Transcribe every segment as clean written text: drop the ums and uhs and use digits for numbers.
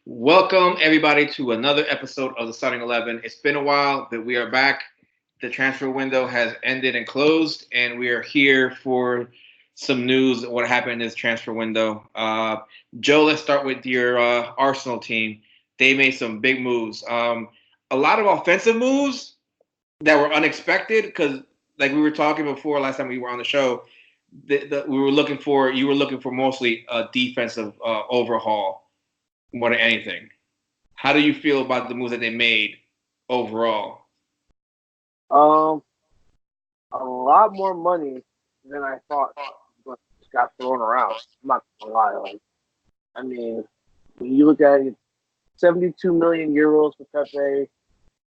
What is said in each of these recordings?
Welcome, everybody, to another episode of the Starting 11. It's been a while, but we are back. The transfer window has ended and closed, and we are here for some news of what happened in this transfer window. Joe, let's start with your Arsenal team. They made some big moves. A lot of offensive moves that were unexpected because, like we were talking before last time we were on the show, you were looking for mostly a defensive overhaul more than anything. How do you feel about the moves that they made overall? Um, a lot more money than I thought just got thrown around. I'm not gonna lie. I mean, when you look at it, 72 million euros for Pepe,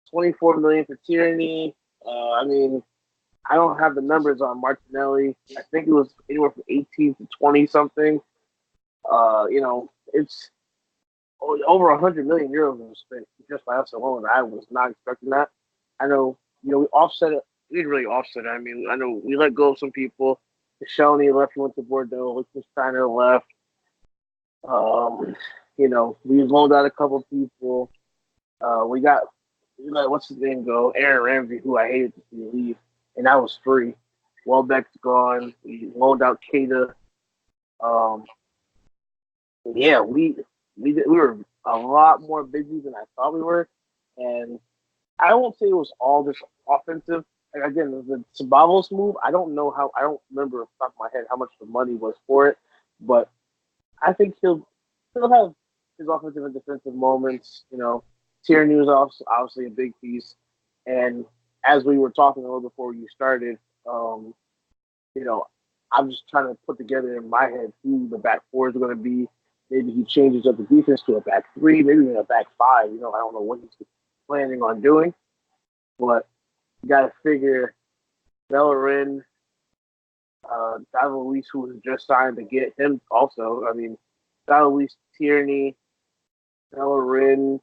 24 million for Tierney. I mean, I don't have the numbers on Martinelli. I think it was anywhere from 18 to 20 something. It's over 100 million euros was spent just by us alone. I was not expecting that. I know, we offset it. We didn't really offset it. I mean, I know we let go of some people. Shelny left, he went to Bordeaux. Liechtensteiner left. Um, we loaned out a couple people. We let what's his name go? Aaron Ramsey, who I hated to see leave, and that was free. Welbeck's gone. We loaned out Keita. Um, yeah, we were a lot more busy than I thought we were, and I won't say it was all just offensive. And again, the Ceballos move, I don't remember off the top of my head how much the money was for it, but I think he'll have his offensive and defensive moments. Tierney was obviously a big piece, and as we were talking a little before you started, um, you know, I'm just trying to put together in my head who the back four is going to be. Maybe he changes up the defense to a back three, maybe even a back five. I don't know what he's planning on doing, but you got to figure Bellerin, David Luiz, who was just signed to get him also. I mean, David Luiz, Tierney, Bellerin,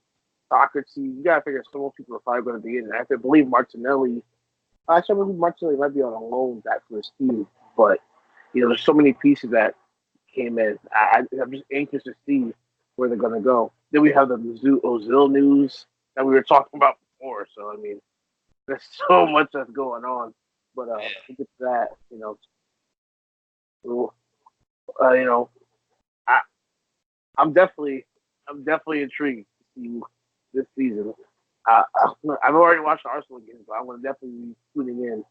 Socrates. You got to figure some more people are probably going to be in there. I believe Martinelli. Actually, I believe Martinelli might be on a loan back for his team, but there's so many pieces that came in. I'm just anxious to see where they're going to go. Then we have the Mizzou Ozil news that we were talking about before. So I mean, there's so much that's going on. But to get to that, so, you know, I, I'm definitely intrigued to see this season. I've already watched the Arsenal games, but I'm gonna definitely be tuning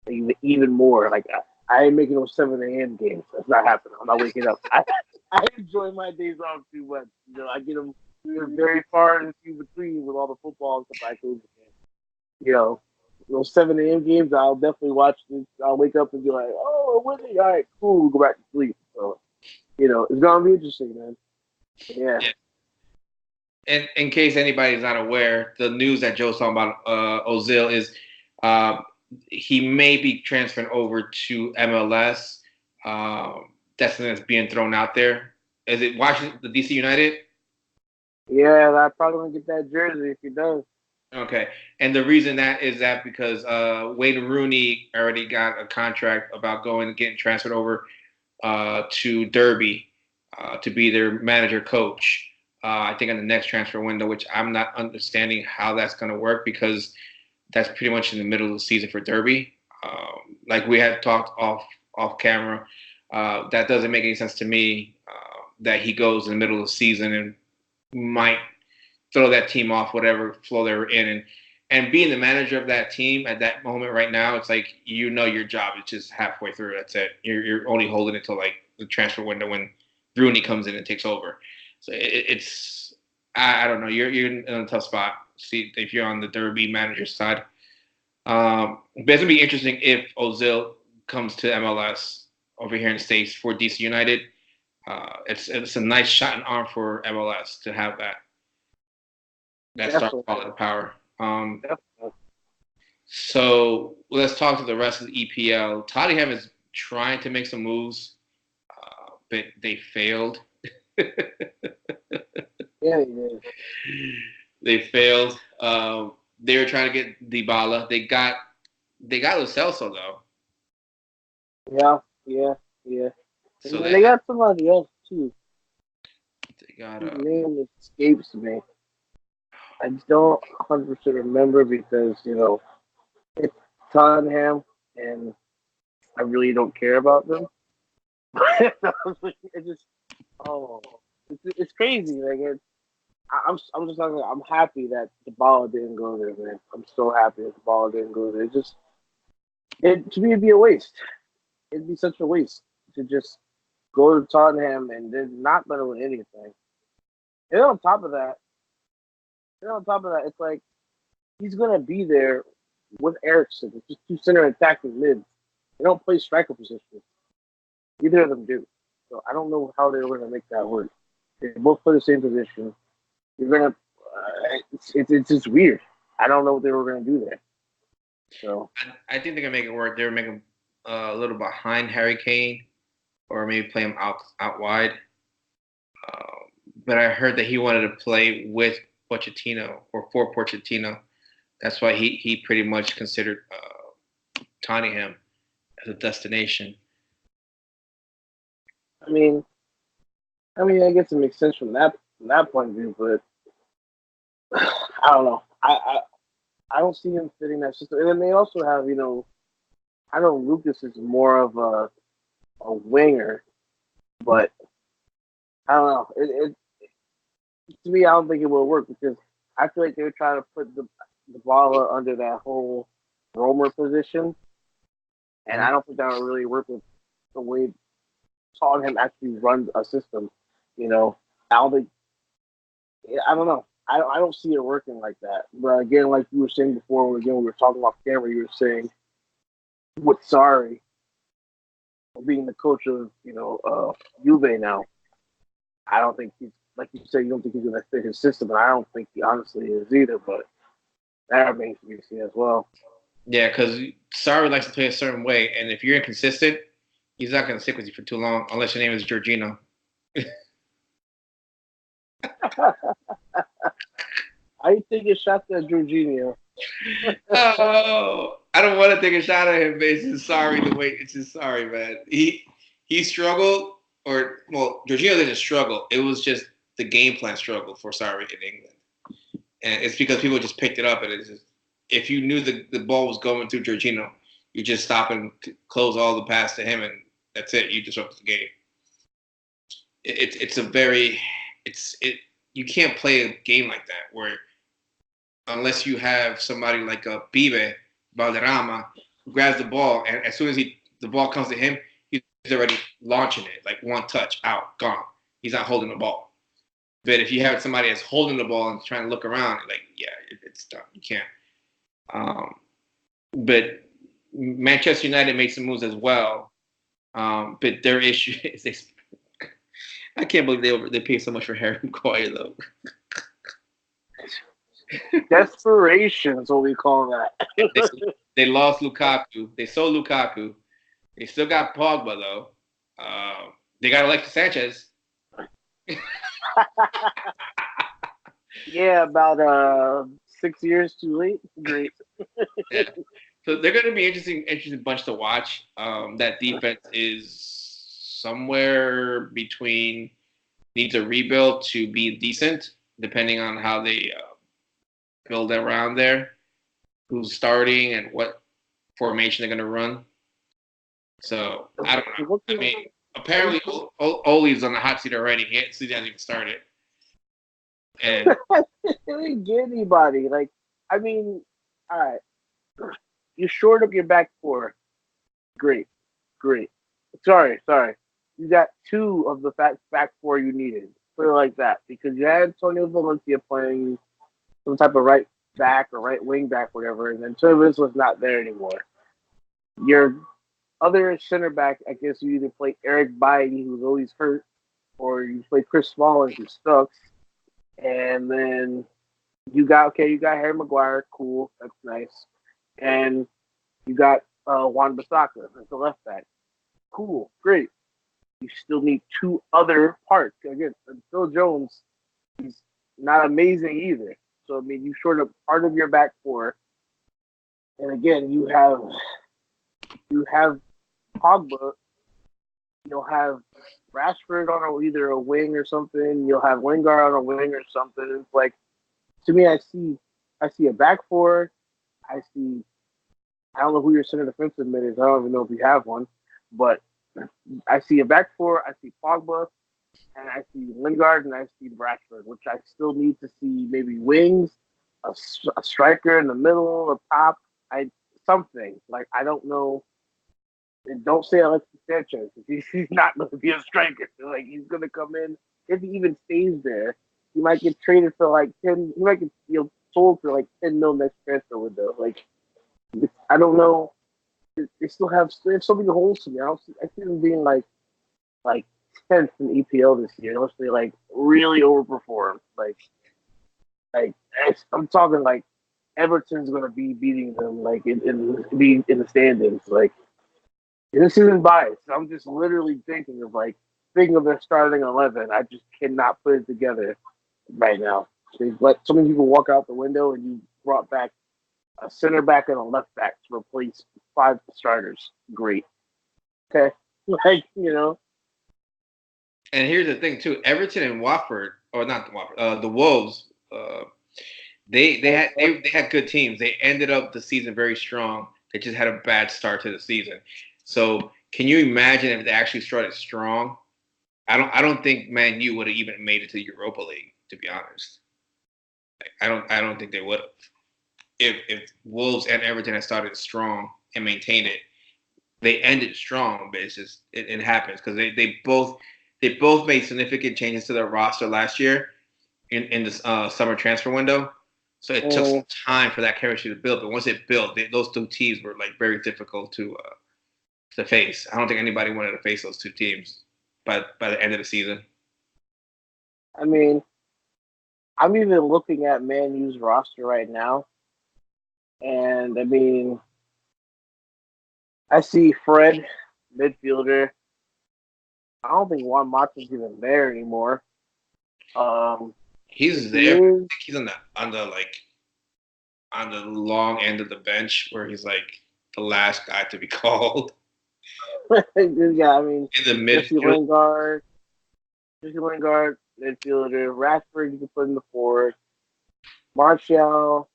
in even more. Like I ain't making those 7 a.m. games. That's not happening. I'm not waking up. I enjoy my days off too much. I get them very far and few between with all the football and stuff I go. You know, those 7 a.m. games, I'll definitely watch. I'll wake up and be like, "Oh, winning! All right, cool." We'll go back to sleep. So, it's gonna be interesting, man. Yeah, Yeah. And in case anybody's not aware, the news that Joe's talking about Ozil is uh, he may be transferring over to MLS. That's something that's being thrown out there. Is it Washington, the DC United? yeah. I probably gonna get that jersey if he does. Okay, and the reason that is that because Wade Rooney already got a contract about going and getting transferred over to Derby to be their manager coach. I think in the next transfer window, which I'm not understanding how that's going to work because that's pretty much in the middle of the season for Derby. Like we had talked off camera, that doesn't make any sense to me. That he goes in the middle of the season and might throw that team off whatever flow they were in, and being the manager of that team at that moment right now, it's like your job is just halfway through. That's it. You're only holding it till like the transfer window when Rooney comes in and takes over. So it's I don't know. You're in a tough spot. See if you're on the Derby manager side. But it's gonna be interesting if Ozil comes to MLS over here in the States for DC United. It's a nice shot in arm for MLS to have that star Definitely, quality power. definitely. So let's talk to the rest of the EPL. Tottenham is trying to make some moves, but they failed. Yeah, he did. They failed. They were trying to get Dybala. They got Lo Celso though. Yeah, yeah, yeah. So And they got somebody else too. got His name escapes me. I don't 100% remember because it's Tottenham and I really don't care about them. It just oh, it's crazy. Like I'm just talking. I'm happy that the ball didn't go there, man. I'm so happy that the ball didn't go there. It to me it'd be a waste. It'd be such a waste to just go to Tottenham and they're not gonna win anything. And on top of that, it's like he's gonna be there with Ericsson. It's just two center attacking mids. They don't play striker position. Neither of them do. So I don't know how they're gonna make that work. They both play the same position. You're gonna. It's just weird. I don't know what they were gonna do there. So I think they're gonna make it work. They're making a little behind Harry Kane, or maybe play him out wide. But I heard that he wanted to play with Pochettino or for Pochettino. That's why he pretty much considered Tottenham as a destination. I mean, I guess it makes sense from that point of view, but I don't know. I don't see him fitting that system. And then they also have, I know Lucas is more of a winger, but I don't know. To me, I don't think it will work because I feel like they're trying to put the ball under that whole roamer position, and I don't think that will really work with the way Tottenham actually runs a system. I don't think. I don't know. I don't see it working like that. But again, like you were saying before, we were talking off camera. You were saying with Sarri being the coach of Juve now. I don't think he's like you said. You don't think he's going to fit his system, and I don't think he honestly is either. But that remains to be seen as well. Yeah, because Sarri likes to play a certain way, and if you're inconsistent, he's not going to stick with you for too long unless your name is Jorginho. I take a shot at Jorginho. Oh, I don't want to take a shot at him, but it's just sorry the way it's just sorry, man. He struggled, or well, Jorginho didn't struggle. It was just the game plan struggle for Sarri in England, and it's because people just picked it up, and it's just if you knew the ball was going through Jorginho, you just stop and close all the pass to him, and that's it. You disrupt the game. It's a very you can't play a game like that where unless you have somebody like a Bibe Valderrama who grabs the ball and as soon as the ball comes to him, he's already launching it like one touch out gone. He's not holding the ball. But if you have somebody that's holding the ball and trying to look around, like yeah, it's done. You can't. But Manchester United made some moves as well. But their issue is I can't believe they paid so much for Harry Maguire though. Desperation is what we call that. They lost Lukaku. They sold Lukaku. They still got Pogba though. They got Alexis Sanchez. Yeah, about 6 years too late. Great. Yeah. So they're going to be interesting bunch to watch. That defense is somewhere between needs a rebuild to be decent, depending on how they build around there, who's starting and what formation they're going to run. So I don't know. I mean, apparently Ole's on the hot seat already. He hasn't even started. And they didn't get anybody. Like, I mean, all right. You shored up your back four. Great. Sorry. You got two of the back four you needed. Put it like that. Because you had Antonio Valencia playing some type of right back or right wing back, whatever, and then Turbis was not there anymore. Your other center back, I guess you either play Eric Bailly, who's always hurt, or you play Chris Smalling, who's stuck. And then you got Harry Maguire, cool, that's nice. And you got Juan Bissaka as the left back. Cool, great. You still need two other parts. Again, Phil Jones, he's not amazing either. So I mean, you short up part of your back four, and again, you have Pogba. You'll have Rashford on either a wing or something. You'll have Lingard on a wing or something. It's like to me, I see a back four. I see. I don't know who your center defensive mid is. I don't even know if you have one, but I see a back four. I see Pogba, and I see Lingard, and I see Rashford, which I still need to see maybe wings, a striker in the middle, a top. I something like I don't know. And don't say Alexis Sanchez. He's not going to be a striker. Like he's going to come in if he even stays there. He might get traded for like 10. He might get sold for like 10 mil next transfer window. Like I don't know. They still have so many holes to me. I see them being like 10th in EPL this year unless they like really overperform. Like I'm talking like Everton's going to be beating them like in the standings. Like this isn't biased. I'm just literally thinking of their starting 11. I just cannot put it together right now. They've let so many people walk out the window, and you brought back a center back and a left back to replace 5 starters. Great. Okay. And here's the thing too: Everton and Watford, or not the Watford, the Wolves. They had good teams. They ended up the season very strong. They just had a bad start to the season. So can you imagine if they actually started strong? I don't think Man U would have even made it to the Europa League, to be honest. I don't think they would have. If Wolves and Everton had started strong and maintained it, they ended strong, but it's just it happens because they both made significant changes to their roster last year in this summer transfer window. So it took some time for that chemistry to build. But once it built, those two teams were like very difficult to face. I don't think anybody wanted to face those two teams by the end of the season. I mean, I'm even looking at Man U's roster right now, and I mean, I see Fred, midfielder. I don't think Juan Mata's even there anymore. He's there. I think he's on the long end of the bench where he's like the last guy to be called. Yeah, I mean, In the midfield. Jesse Lingard, midfielder. Rashford, you can put in the forward. Martial,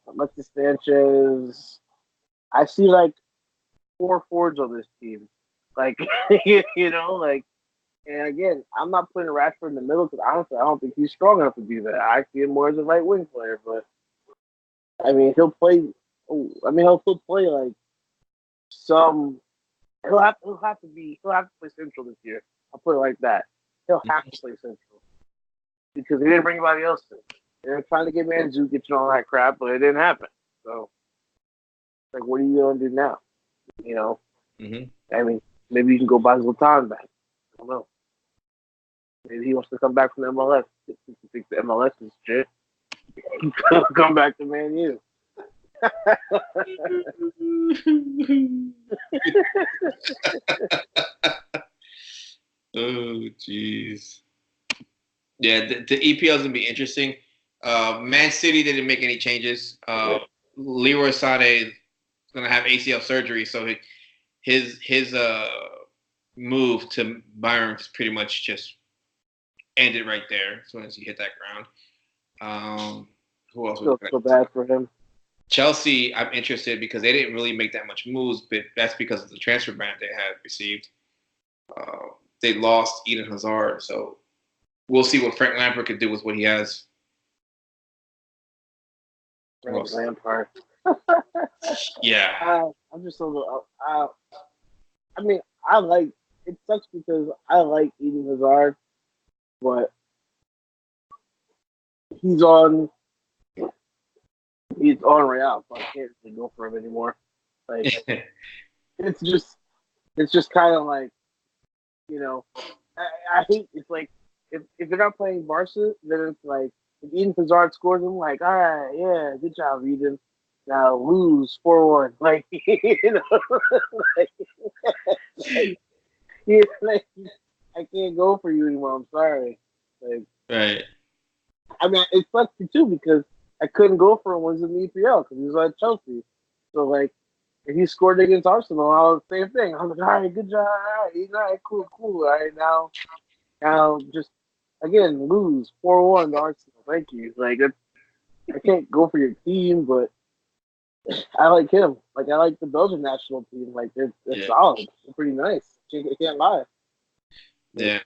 Alexis Sanchez. I see like 4 forwards on this team. Like, and again, I'm not putting Rashford in the middle because honestly, I don't think he's strong enough to do that. I see him more as a right wing player, but I mean, he'll play. He'll still play like some. He'll have to play central this year. I'll put it like that. He'll have to play central because they didn't bring anybody else in. They're trying to get Mandzukic and all that crap, but it didn't happen. So, like, what are you gonna do now? I mean, maybe you can go buy Zlatan back. I don't know. Maybe he wants to come back from the MLS. Since he thinks the MLS is shit. Come back to Man U. Oh, jeez. Yeah, the EPL is gonna be interesting. Man City didn't make any changes. Leroy Sané is gonna have ACL surgery, so his move to Bayern is pretty much just ended right there as soon as he hit that ground. Who else? So bad for him. Chelsea, I'm interested because they didn't really make that much moves, but that's because of the transfer ban they had received. They lost Eden Hazard, so we'll see what Frank Lampard could do with what he has. Frank Lampard. Yeah. I'm just a little. I mean, I like. It sucks because I like Eden Hazard, but he's on Real, so I can't really go for him anymore. Like it's just kind of like I hate it's like if they're not playing Barca, then it's like if Eden Hazard scores, I'm like, all right, yeah, good job, Eden. Now lose 4-1, like like I can't go for you anymore. I'm sorry. Like, right. I mean, it sucks me too because I couldn't go for him when he was in the EPL because he was at Chelsea. So like, If he scored against Arsenal, I was the same thing. I was like, all right, good job, all right, cool, cool. All right, now just again lose 4-1 to Arsenal. Thank you. Like I can't go for your team, but I like him. Like I like the Belgian national team. Like they're Yeah, solid. They're pretty nice. Can't lie. But yeah.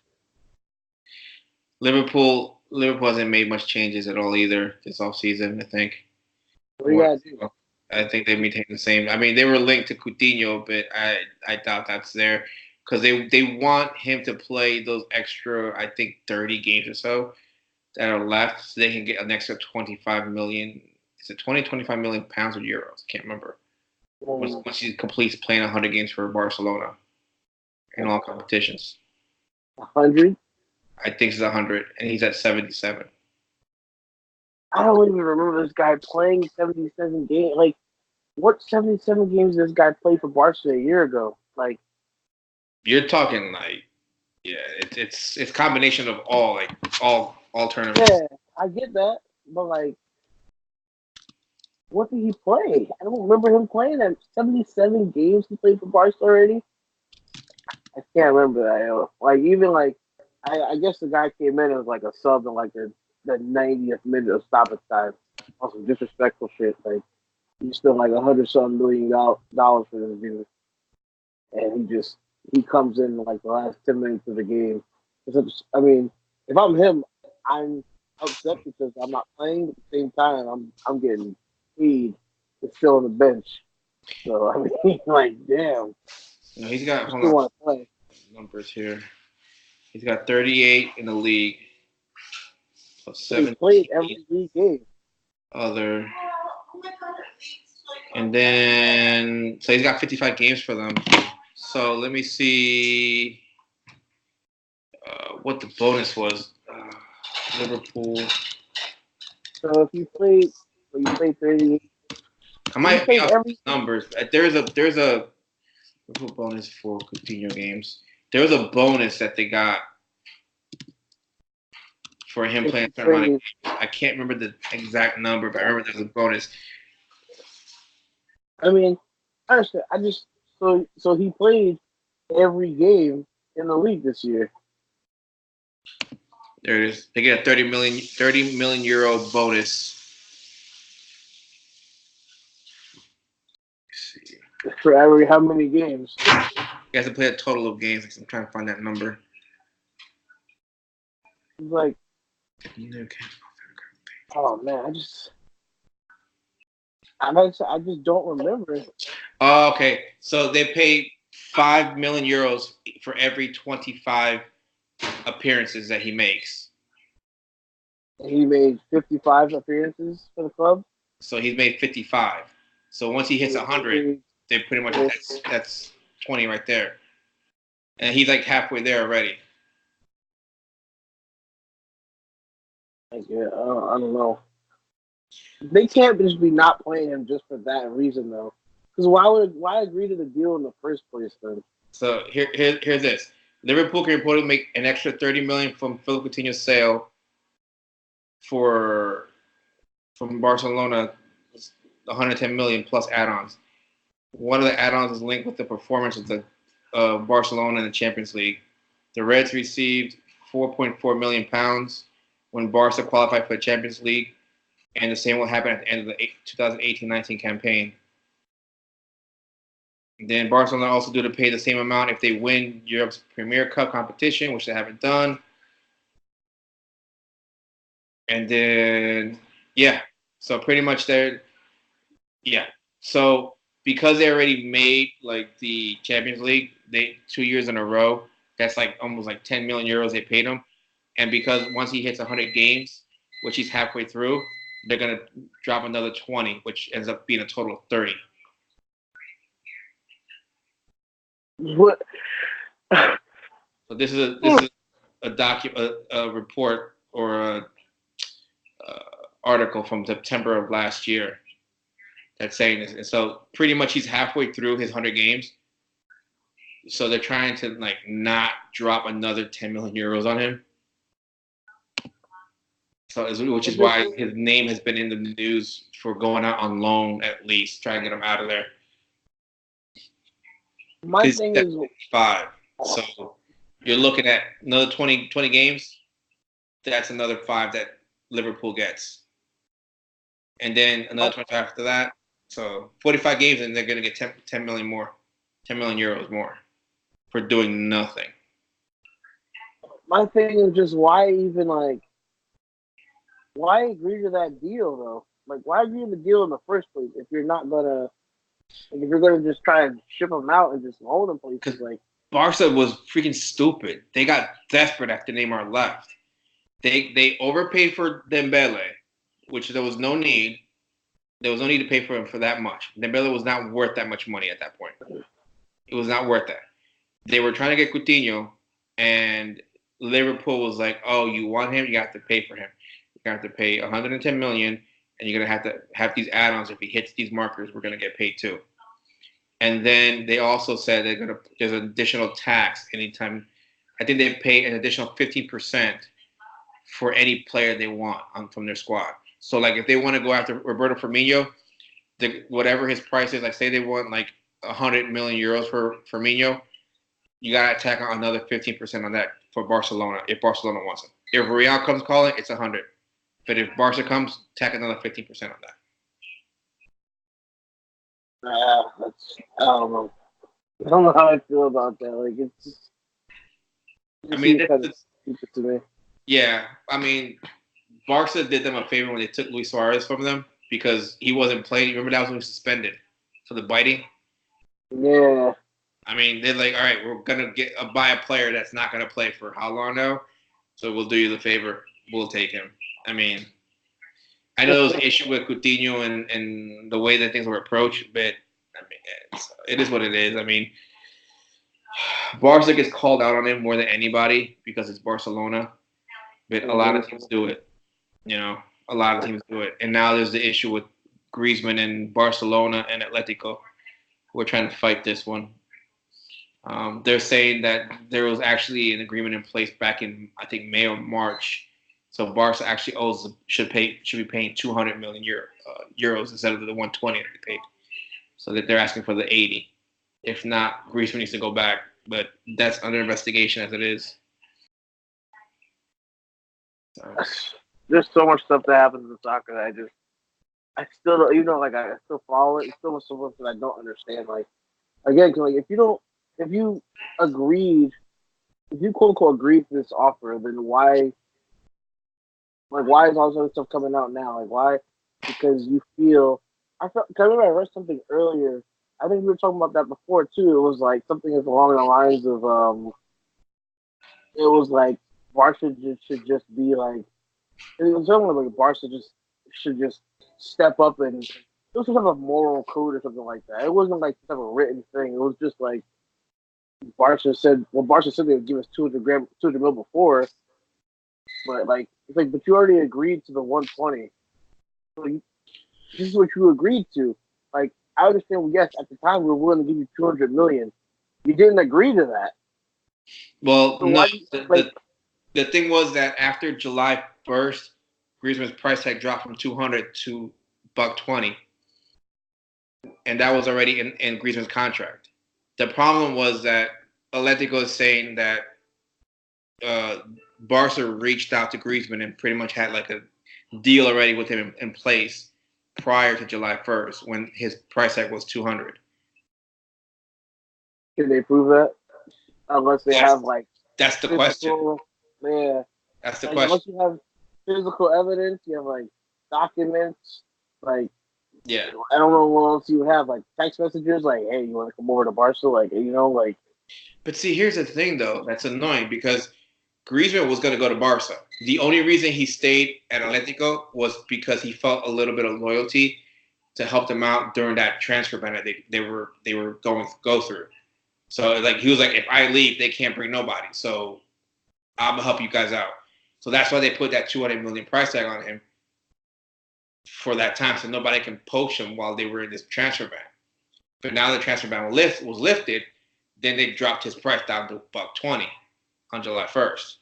Liverpool hasn't made much changes at all either this offseason, I think. what do you Or, gotta do? I think they maintain the same. I mean, they were linked to Coutinho, but I doubt that's there because they want him to play those extra, I think, 30 games or so that are left, so they can get an extra 25 million. Is it 25 million pounds or euros? I can't remember. Once he completes playing 100 games for Barcelona in all competitions, 100. I think it's 100, and he's at 77. I don't even remember this guy playing 77 games. Like what 77 games did this guy play for Barca a year ago? Like You're talking like, yeah, it's combination of all tournaments. yeah, I get that, but like what did he play? I don't remember him playing that 77 games he played for Barca already. I can't remember that. Yo. Like even like I guess the guy came in as like a sub in like the 90th minute of stoppage time on some disrespectful shit. Like he's still like $100-something million for this dude, and he comes in like the last 10 minutes of the game. I mean, if I'm him, I'm upset because I'm not playing. But at the same time, I'm getting paid to still on the bench. So I mean, like, damn, No, he's got you hold still on want to play. numbers here. He's got 38 in the league, plus So he played 17 every league game. other, and then so he's got 55 games for them. So let me see what the bonus was. Liverpool. So if you played 38, I if you might be played off every, the numbers. There's a Liverpool bonus for Coutinho games. There was a bonus that they got for him if playing you a certain amount of played, games. I can't remember the exact number, but I remember there was a bonus. I mean, I understand. So he played every game in the league this year. There it is. They get a 30 million euro bonus. Let's see. For every how many games? He has to play a total of games. I'm trying to find that number. It's like, oh man, I just don't remember. Oh, okay. So they pay 5 million euros for every 25 appearances that he makes. He made 55 appearances for the club. So he's made 55. So once he hits 100, they pretty much that's 20 right there, and he's like halfway there already. Yeah, I don't know. They can't just be not playing him just for that reason though. Because why agree to the deal in the first place then? So here's this. Liverpool can reportedly make an extra 30 million from Philip Coutinho's sale for from Barcelona, 110 million plus add-ons. One of the add-ons is linked with the performance of the Barcelona in the Champions League. The Reds received 4.4 million pounds when Barca qualified for the Champions League, and the same will happen at the end of the 2018-19 campaign. Then Barcelona also due to pay the same amount if they win Europe's Premier Cup competition, which they haven't done. And then yeah, so pretty much they're yeah. So because they already made like the Champions League, they 2 years in a row. That's like almost like 10 million euros they paid him. And because once he hits 100 games, which he's halfway through, they're gonna drop another 20, which ends up being a total of 30. What? So this is a report or a article from September of last year that's saying this. And so pretty much he's halfway through his 100 games. So they're trying to like not drop another 10 million euros on him. So which is why his name has been in the news for going out on loan at least, trying to get him out of there. My Because thing he's is, 5. So you're looking at another 20 games. That's another 5 that Liverpool gets. And then another 25 after that. So 45 games, and they're going to get 10 million more, 10 million euros more for doing nothing. my thing is just why even like why agree to that deal though? Like why agree to the deal in the first place if you're not gonna like, if you're gonna just try and ship them out and just hold them places Because like Barca was freaking stupid. They got desperate after Neymar left. They overpaid for Dembele, which there was no need. There was no need to pay for him for that much. Dembele was not worth that much money at that point. It was not worth that. They were trying to get Coutinho, and Liverpool was like, "Oh, you want him? You have to pay for him. You have to pay 110 million, and you're gonna have to have these add-ons. If he hits these markers, we're gonna get paid too." And then they also said there's an additional tax anytime. I think they pay an additional 15% for any player they want from their squad. So like if they want to go after Roberto Firmino, whatever his price is, like say they want like 100 million euros for Firmino, you gotta tack on another 15% on that for Barcelona if Barcelona wants him. If Real comes calling, it's 100. But if Barca comes, tack another 15% on that. that's I don't know how I feel about that. Like I it mean, seems kind of stupid to me. yeah. I mean, Barca did them a favor when they took Luis Suarez from them because he wasn't playing. Remember that was when he was suspended for the biting. Yeah. I mean, they're like, all right, we're gonna buy a player that's not gonna play for how long now, so we'll do you the favor. We'll take him. I mean, I know there was an issue with Coutinho and the way that things were approached, but I mean, it is what it is. I mean, Barca gets called out on him more than anybody because it's Barcelona, but a lot of teams do it. You know, a lot of teams do it, and now there's the issue with Griezmann and Barcelona and Atletico. We're trying to fight this one. They're saying that there was actually an agreement in place back in I think May or March, so Barca actually should be paying 200 million euros instead of the 120 that they paid. So that they're asking for the 80. If not, Griezmann needs to go back, but that's under investigation as it is. So. There's so much stuff that happens in soccer that I still don't, like I still follow it. It's still so much that I don't understand. Like again, 'cause, like if you agreed, if you quote unquote agreed to this offer, then why is all this other stuff coming out now? Like why? Because you feel cause I remember I read something earlier. I think we were talking about that before too. It was like something along the lines of it was like Barca should just be like it was something like Barca just should just step up and it was some type of moral code or something like that. It wasn't like some type of written thing. It was just like Barca said they would give us 200 mil before, but like it's like, but you already agreed to the 120. So this is what you agreed to. Like I understand. Well, yes, at the time we were willing to give you 200 million. You didn't agree to that. Well, So no. why do you The, like? the the thing was that after July 1st, Griezmann's price tag dropped from 200 to buck 20, and that was already in Griezmann's contract. The problem was that Atletico is saying that uh, Barca reached out to Griezmann and pretty much had like a deal already with him in place prior to July 1st when his price tag was 200. Can they prove that? Unless they That's have like that's the question. physical, yeah. That's the Like question. unless you have physical evidence, you have like documents, like Yeah. I don't know what else you have, like text messages, like hey, you want to come over to Barca, like like But see, here's the thing though, that's annoying because Griezmann was going to go to Barca. The only reason he stayed at Atletico was because he felt a little bit of loyalty to help them out during that transfer ban that they were going to go through. So like he was like, if I leave, they can't bring nobody. So I'm gonna help you guys out. So that's why they put that 200 million price tag on him for that time, so nobody can poach him while they were in this transfer ban. But now the transfer ban was lifted, then they dropped his price down to buck 20 on July 1st.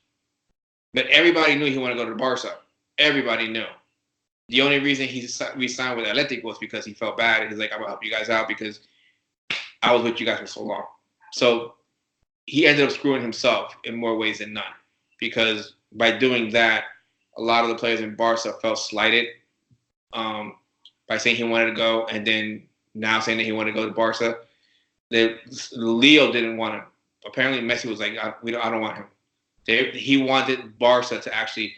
But everybody knew he wanted to go to Barca. Everybody knew. The only reason he re-signed with Athletic was because he felt bad. He's like, I'm gonna help you guys out because I was with you guys for so long. So he ended up screwing himself in more ways than none, because by doing that, a lot of the players in Barca felt slighted um, by saying he wanted to go, and then now saying that he wanted to go to Barca. Leo didn't want him. Apparently, Messi was like, I don't want him. He wanted Barca to actually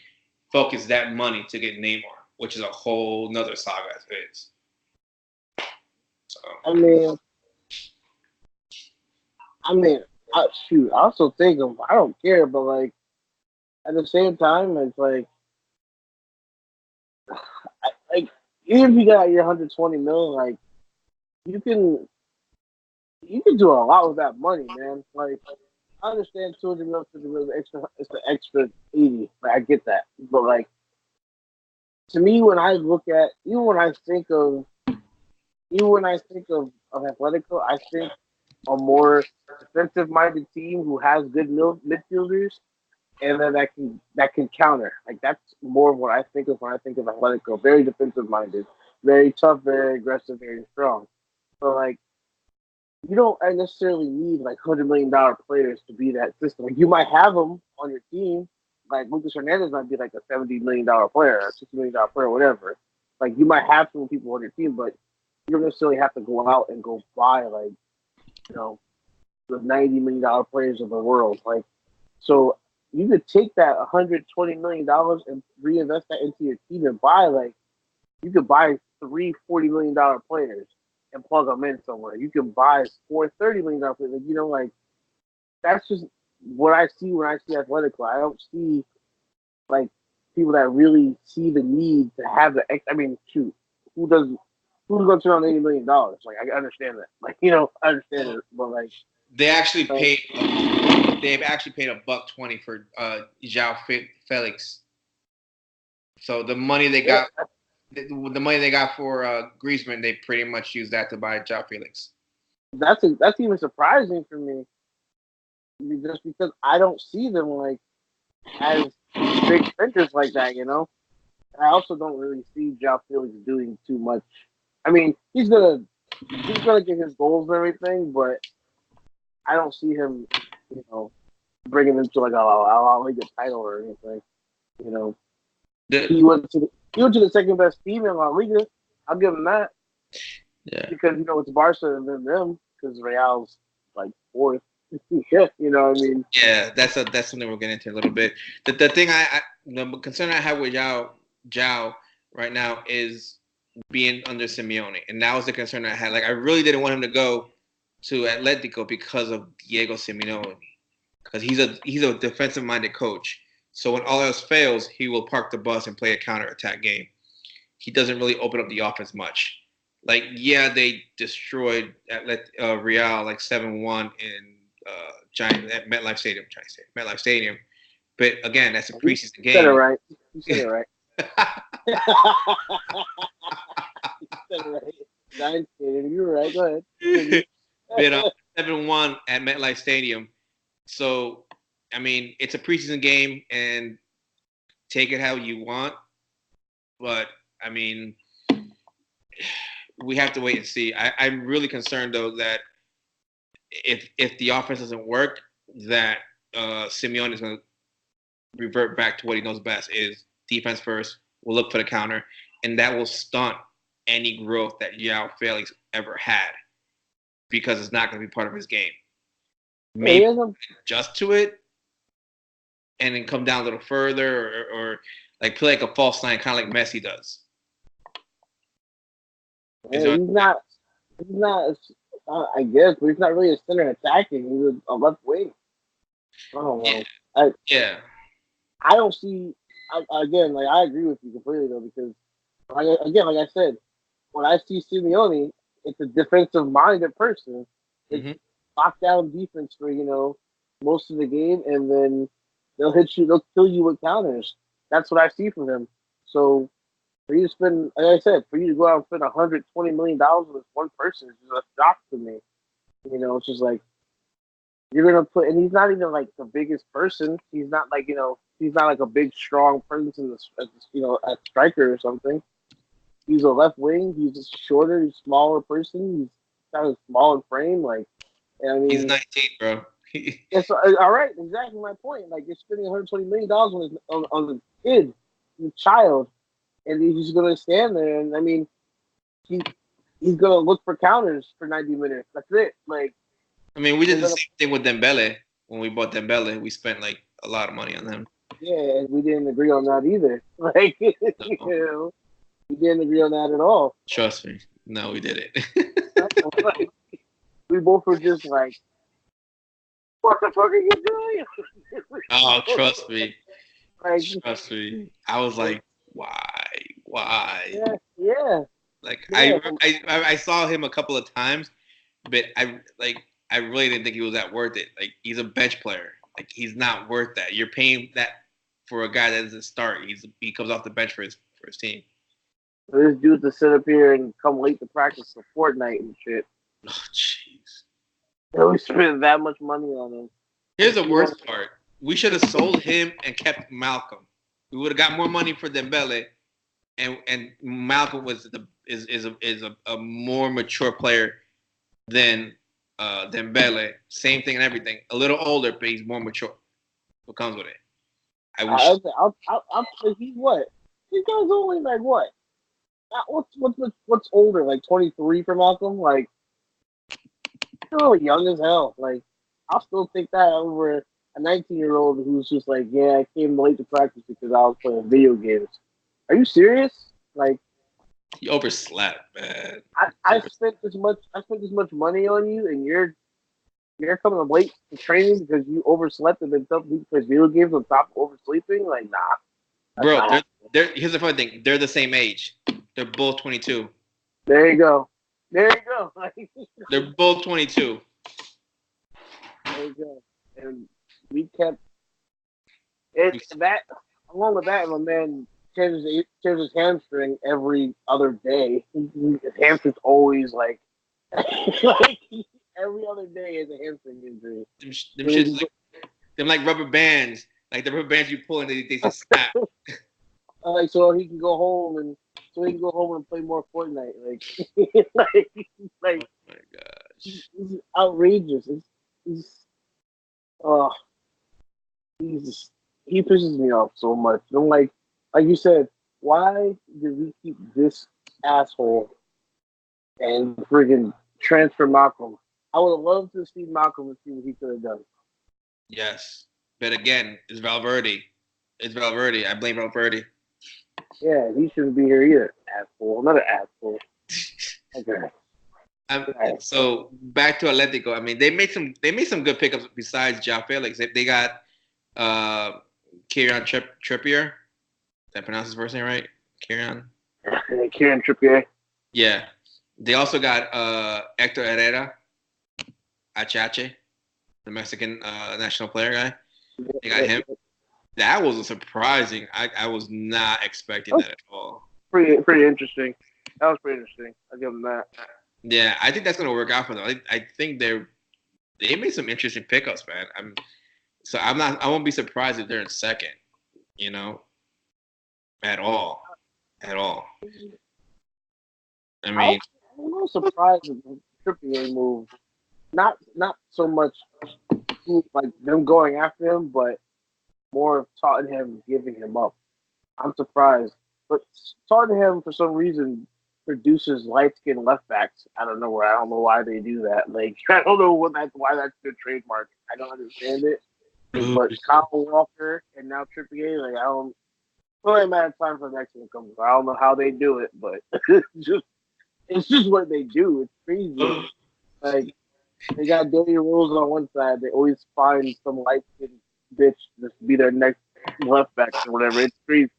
focus that money to get Neymar, which is a whole nother saga as it is. So. I mean, shoot. I also think of I don't care, but like at the same time, it's like even if you got your 120 million, like you can you can do a lot with that money, man. Like I understand 200 million, 200 million extra. It's the extra 80. Like, I get that, but like to me, when I look at even when I think of Atletico, I think a more defensive minded team who has good midfielders and then that can counter. Like that's more of what I think of when I think of Atletico. Very defensive minded, very tough, very aggressive, very strong. So like you don't necessarily need like $100 million players to be that system. Like you might have them on your team. Like Lucas Hernandez might be like a $70 million player, a $60 million player, whatever. Like you might have some people on your team, but you don't necessarily have to go out and go buy like you know the $90 million players of the world. Like so, you could take that $120 million and reinvest that into your team and buy like you could buy three $40 million players and plug them in somewhere. You can buy four $30 million players. Like, like that's just what I see when I see Atletico. I don't see like people that really see the need to have the. I mean, shoot, who does? Who's going to turn on $80 million? Like I understand that. Like I understand it, but like They actually paid. They've actually paid $120 for João Felix. So the money they got, the money they got for Griezmann, they pretty much used that to buy João Felix. That's even surprising for me, just because I don't see them like as big sprinters like that. I also don't really see João Felix doing too much. I mean, he's gonna get his goals and everything, but I don't see him, bringing them to like a La Liga title or anything. He went to the second best team in La Liga. I'll give him that. Yeah. Because it's Barca and then them because Real's like fourth. Yeah, you know what I mean. Yeah, that's something we'll get into a little bit. The thing the concern I have with João right now is being under Simeone, and that was the concern I had. Like I really didn't want him to go to Atletico because of Diego Simeone, because he's a defensive minded coach. So when all else fails, he will park the bus and play a counter attack game. He doesn't really open up the offense much. Like yeah, they destroyed Real like 7-1 in Giant at MetLife Stadium. I'm trying to say MetLife Stadium, but again, that's a preseason game. You said it right. You said it right. You said it right. Giant Stadium. You're right. Go ahead. But 7-1 at MetLife Stadium. So I mean, it's a preseason game, and take it how you want. But I mean, we have to wait and see. I'm really concerned though that if the offense doesn't work, that Simeone is going to revert back to what he knows best: is defense first. We'll look for the counter, and that will stunt any growth that João Felix ever had because it's not going to be part of his game. Maybe adjust to it, and then come down a little further, or like play like a false nine, kind of like Messi does. Yeah, he's not. I guess, but he's not really a center attacking. He's a left wing. I don't know. Yeah. I don't see. Again, like I agree with you completely though, because like I said, when I see Simeone, it's a defensive-minded person. It's lockdown defense for most of the game, and then they'll hit you. They'll kill you with counters. That's what I see from him. So for you to spend, like I said, for you to go out and spend $120 million on this one person is just a shock to me. It's just like you're gonna put, and he's not even like the biggest person. He's not like he's not like a big strong presence in at striker or something. He's a left wing. He's just shorter, he's a smaller person. He's got a smaller frame. Like And I He's mean, 19, bro. it's all right. Exactly my point. Like you're spending 120 million dollars on a kid, a child, and he's going to stand there. And I mean, he he's going to look for counters for 90 minutes. That's it. Like I mean, we did they're the gonna. same thing with Dembele when we bought Dembele. We spent like a lot of money on him. Yeah, and we didn't agree on that either. Like, you No, know, we didn't agree on that at all. trust me. No, we did Like, we both were just like, "What the fuck are you doing?" Oh, trust me. Like, Trust me. I was like, why? Why? yeah, yeah, Like yeah. I saw him a couple of times, but I really didn't think he was that worth it. Like he's a bench player. Like he's not worth that. You're paying that for a guy that doesn't start. He comes off the bench for his team. For this dude to sit up here and come late to practice for Fortnite and shit. Oh jeez. And we spent that much money on him. Here's the worst part. We should have sold him and kept Malcolm. We would have got more money for Dembele, and Malcolm is a more mature player than Dembele. Same thing and everything. A little older, but he's more mature. What comes with it? I wish. I'll he's what? This guy's only like what? What's older? Like 23 for Malcolm? Like still young as hell. Like I'll still take that over a 19-year-old who's just like, yeah, I came late to practice because I was playing video games. Are you serious? Like He overslept, man. I spent this much money on you, and you're coming late to training because you overslept and then something plays video games on top of oversleeping. Like, nah, that's Bro, not. here's the funny thing. They're the same age. They're both 22. There you go. There you go. They're both 22. There you go. And we kept it that along with that, my man tears his hamstring every other day. His hamstring's always like, like every other day is a hamstring injury. Them shits like rubber bands. Like the rubber bands you pull and they just snap. Like so he can go home and play more Fortnite. Like like Oh my gosh. it's outrageous. It's oh Jesus. He pisses me off so much. I'm like you said, why did we keep this asshole and friggin' transfer Malcolm? I would have loved to see Malcolm and see what he could have done. Yes. But again, it's Valverde. It's Valverde. I blame Valverde. Yeah, he shouldn't be here either. Asshole. Another asshole. Okay. So back to Atletico. I mean, they made some good pickups besides João Felix. They got Kieran Trippier. Did I pronounce his first name right? Kieran. Kieran Trippier. Yeah. They also got Hector Herrera, Achache, the Mexican national player guy. They got him. That was a surprising. I was not expecting that at all. Pretty interesting. That was pretty interesting. I'll give them that. Yeah, I think that's gonna work out for them. I think they made some interesting pickups, man. I won't be surprised if they're in second. You know, at all. I mean, I'm a little surprised with the Trippier move. Not so much like them going after him, but more of Tottenham giving him up. I'm surprised, but Tottenham for some reason produces light skinned left backs. I don't know why they do that. Like I don't know why that's their trademark. I don't understand it. But Kyle Walker and now Trippier, like I don't. It's only a matter of time for the next one comes. I don't know how they do it, but it's just what they do. It's crazy. Like they got Danny Rose on one side. They always find some light skinned bitch to be their next left back or whatever. It's crazy.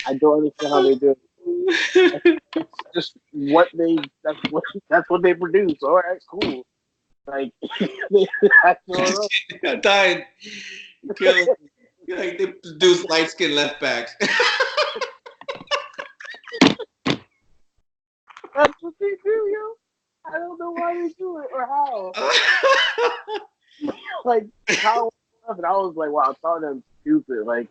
I don't understand how they do it. It's just what they that's what they produce. All right, cool. Like I'm dying. Like they produce light skinned left backs. That's what they do, yo. I don't know why they do it or how. Like Kyle Walker, and I was like, wow, I thought them stupid. Like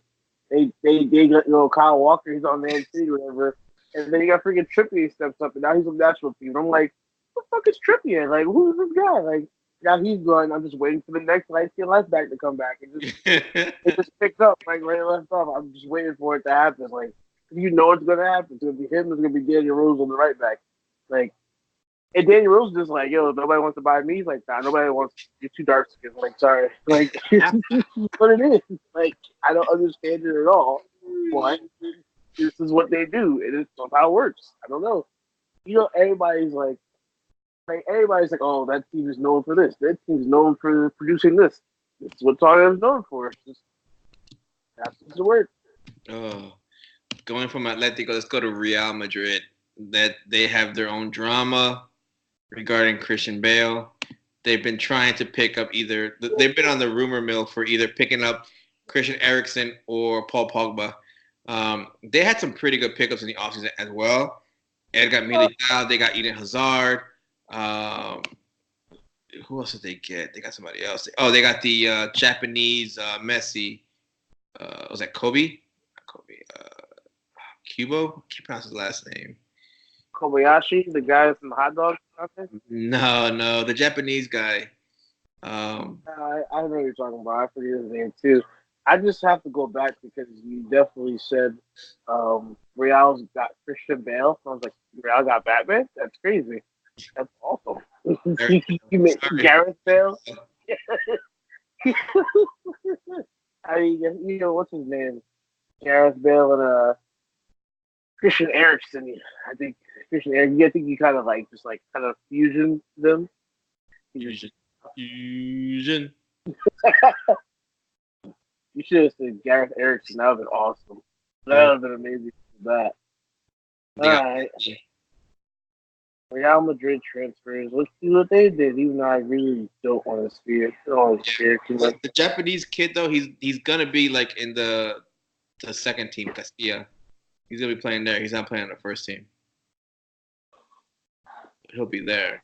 they Kyle Walker, he's on Man City or whatever, and then you got freaking Trippier steps up, and now he's on national team. I'm like, what the fuck is Trippier? Like, who's this guy? Like, Now he's gone. I'm just waiting for the next light skin left back to come back. It just picks up like right and left off. I'm just waiting for it to happen. Like you know it's gonna happen. It's gonna be him. It's gonna be Daniel Rose on the right back. Like and Daniel Rose is just like, yo, nobody wants to buy me. He's like, nah, nobody wants. You're too dark skinned. Like, sorry. Like, what it is. Like, I don't understand it at all. But this is what they do. It is how it works. I don't know. Everybody's like everybody's like, oh, that team is known for this. That team is known for producing this. This is what Tottenham's known for. That's just the word. Oh, going from Atletico, let's go to Real Madrid. That they have their own drama regarding Christian Bale. They've been trying to pick up they've been on the rumor mill for either picking up Christian Eriksen or Paul Pogba. They had some pretty good pickups in the offseason as well. Edgar Militao, they got Eden Hazard. Who else did they get? They got somebody else. Oh, they got the Japanese Messi. Was that Kobe? Kobe. Kubo? I can't pronounce his last name. Kobayashi, the guy from the hot dog. No, the Japanese guy. I know what you're talking about. I forget his name too. I just have to go back because you definitely said Real's got Christian Bale. I was like, Real got Batman? That's crazy. That's awesome. You made Gareth Bale? I mean, what's his name? Gareth Bale and Christian Eriksen. I think Christian Eriksen. I think you kind of like just like kind of fusion them. Fusion. You should have said Gareth Eriksen. That would have been awesome. That would have been amazing for that. All right. Real Madrid transfers. Let's see what they did. Even though I really don't want to see it. I don't want to see it too much. The Japanese kid though, he's gonna be like in the second team, Castilla. He's gonna be playing there. He's not playing on the first team. He'll be there.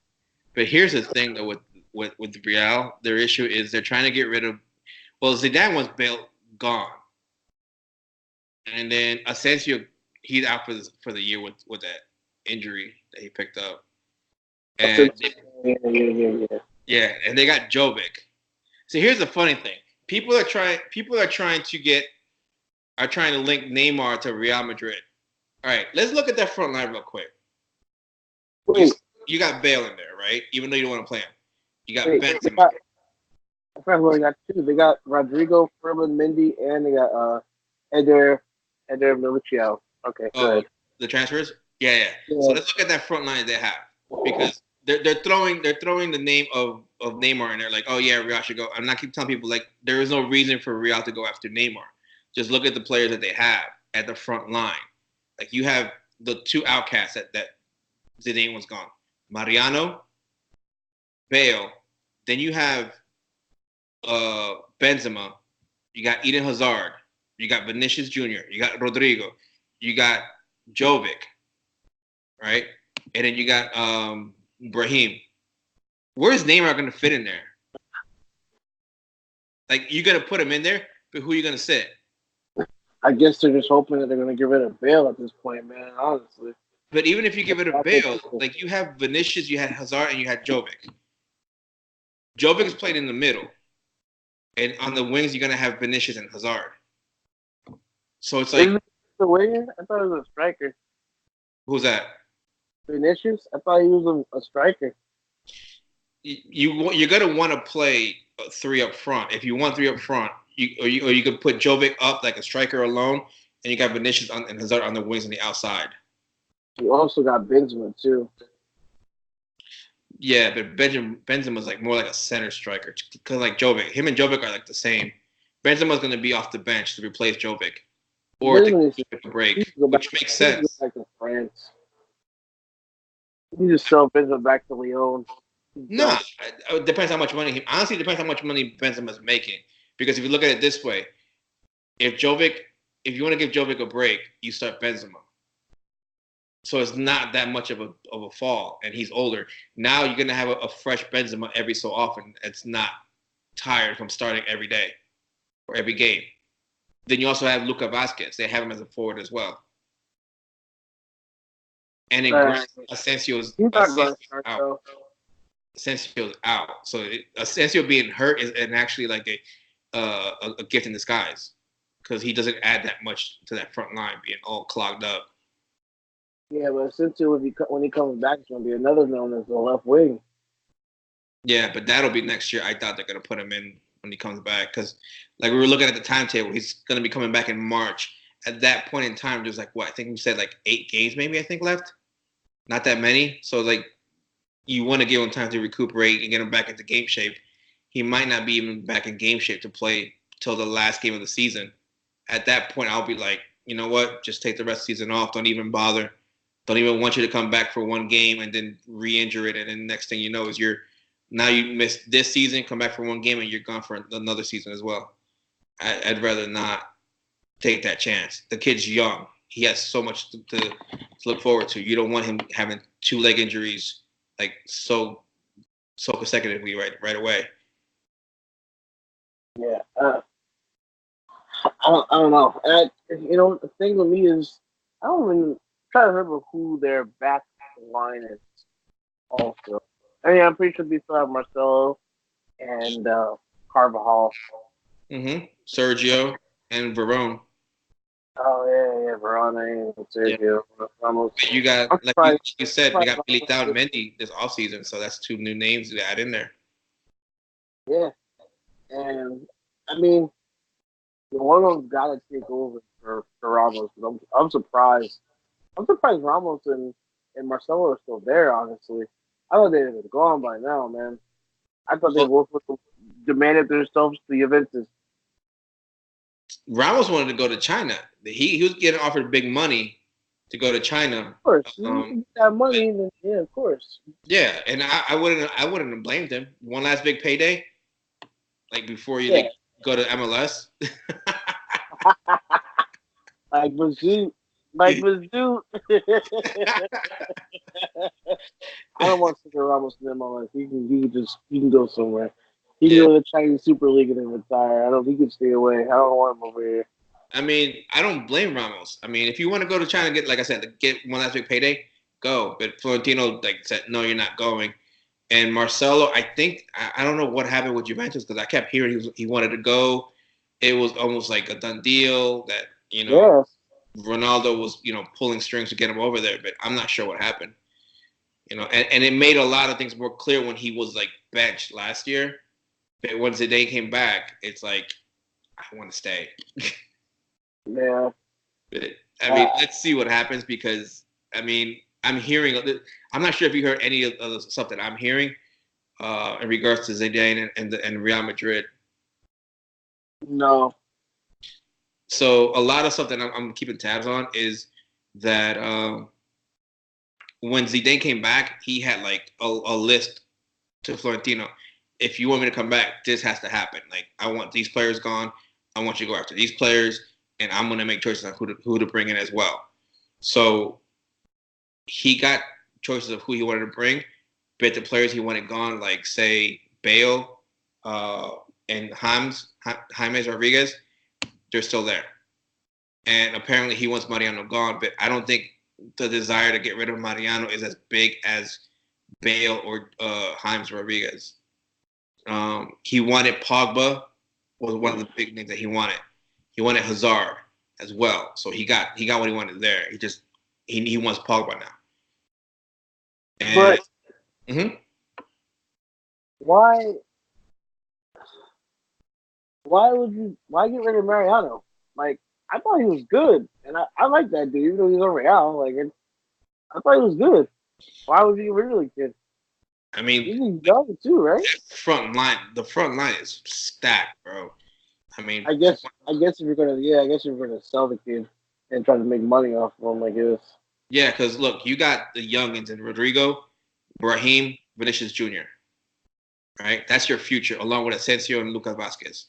But here's the thing though with Real, their issue is they're trying to get rid of. Well, Zidane was gone, and then Asensio he's out for the year with that injury that he picked up. And yeah, and they got Jovic. So here's the funny thing: people are trying to link Neymar to Real Madrid. All right, let's look at that front line real quick. You got Bale in there, right? Even though you don't want to play him, you got Benzema. I forgot they got two. They got Rodrigo, Ferland, Mendy, and they got Eder Militao. Okay, good. The transfers? Yeah. So let's look at that front line they have because they're throwing the name of Neymar in there. Like, oh yeah, Real should go. I'm not keep telling people like there is no reason for Real to go after Neymar. Just look at the players that they have at the front line. Like you have the two outcasts that Zidane was gone. Mariano, Bale. Then you have Benzema. You got Eden Hazard. You got Vinicius Jr. You got Rodrigo. You got Jovic. Right? And then you got Brahim. Where's Neymar going to fit in there? Like, you're going to put him in there, but who are you going to sit? I guess they're just hoping that they're going to get rid of Bale at this point, man, honestly. But even if you get rid of Bale, like, you have Vinicius, you had Hazard, and you had Jovic. Jovic is played in the middle. And on the wings, you're going to have Vinicius and Hazard. So it's like... Isn't he the winger? I thought he was a striker. Who's that? Vinicius? I thought he was a striker. You're going to want to play three up front. If you want three up front, you could put Jovic up like a striker alone, and you got Vinicius and Hazard on the wings on the outside. You also got Benzema, too. Yeah, but Benzema's like more like a center striker. Because like Jovic, him and Jovic are like the same. Benzema's going to be off the bench to replace Jovic. Or to take a break, which makes sense. Back to France. You just sell Benzema back to Lyon. No, it depends how much money. Honestly, it depends how much money Benzema's making. Because if you look at it this way, if you want to give Jovic a break, you start Benzema. So it's not that much of a fall, and he's older. Now you're gonna have a fresh Benzema every so often. It's not tired from starting every day or every game. Then you also have Luka Vasquez. They have him as a forward as well. And then Asensio's out. Asensio's out. So Asensio being hurt is and actually like a gift in disguise because he doesn't add that much to that front line being all clogged up. Yeah, but Asensio, when he comes back, it's going to be another known as the left wing. Yeah, but that'll be next year. I thought they're gonna put him in when he comes back because, like, we were looking at the timetable. He's gonna be coming back in March. At that point in time, there's like what I think we said like 8 games maybe I think left. Not that many. So like you want to give him time to recuperate and get him back into game shape. He might not be even back in game shape to play till the last game of the season. At that point, I'll be like, you know what? Just take the rest of the season off. Don't even bother. Don't even want you to come back for one game and then re-injure it. And then next thing you know is now you missed this season, come back for one game, and you're gone for another season as well. I'd rather not take that chance. The kid's young. He has so much to look forward to. You don't want him having 2 leg injuries like so consecutively right away. Yeah. I don't know. The thing with me is, I don't even try to remember who their back line is also. I mean, I'm pretty sure they still have Marcelo and Carvajal. Sergio and Verón. Oh, yeah, Verona and Yeah. Sergio Ramos. You got, I'm like surprised. you said, they Surprised got Militao and Mendy this offseason, so that's 2 new names to add in there. Yeah, and I mean, one of them got to take over for Ramos. But I'm surprised. I'm surprised Ramos and Marcelo are still there. Honestly, I thought they'd have been gone by now, man. I thought they Well, both demanded themselves to the Juventus. Ramos wanted to go to China. He was getting offered big money to go to China. Of course, you Um, get that money, then yeah, of course. yeah, and I wouldn't have blamed him. One last big payday, like before you Yeah, like go to MLS. like Mizzou, like Mizzou. I don't want to stick Ramos in MLS. He can go somewhere. He can Yeah, go to the Chinese Super League and then retire. I don't. He can stay away. I don't want him over here. I mean, I don't blame Ramos. I mean, if you want to go to China, get like I said, get one last big payday, go. But Florentino like said, no, you're not going. And Marcelo, I think I don't know what happened with Juventus because I kept hearing he wanted to go. It was almost like a done deal that Yes. Ronaldo was pulling strings to get him over there, but I'm not sure what happened. And it made a lot of things more clear when he was like benched last year. But once the day came back, it's like I want to stay. Yeah. But, I mean, let's see what happens because I mean I'm hearing. I'm not sure if you heard any of the stuff that I'm hearing in regards to Zidane and Real Madrid. No. So a lot of stuff that I'm keeping tabs on is that when Zidane came back, he had like a list to Florentino. If you want me to come back, this has to happen. Like I want these players gone. I want you to go after these players, and I'm gonna make choices on who to bring in as well. So he got choices of who he wanted to bring, but the players he wanted gone, like say Bale uh, and James Rodriguez, they're still there. And apparently he wants Mariano gone, but I don't think the desire to get rid of Mariano is as big as Bale or James Rodriguez. He wanted Pogba was one of the big things that he wanted. He wanted Hazard as well, so he got what he wanted there. He wants Pogba now. And But mm-hmm. why? Why get rid of Mariano? Like I thought he was good, and I like that dude. Even though he's on Real, I thought he was good. Why would you get rid of the kid? I mean, He's young too, right? the front line is stacked, bro. I mean, I guess if you're gonna I guess if you're gonna sell the kid and try to make money off of him, I guess. yeah, because look, you got the youngins in Rodrigo, Brahim, Vinicius Jr. Right, that's your future, along with Asensio and Lucas Vasquez.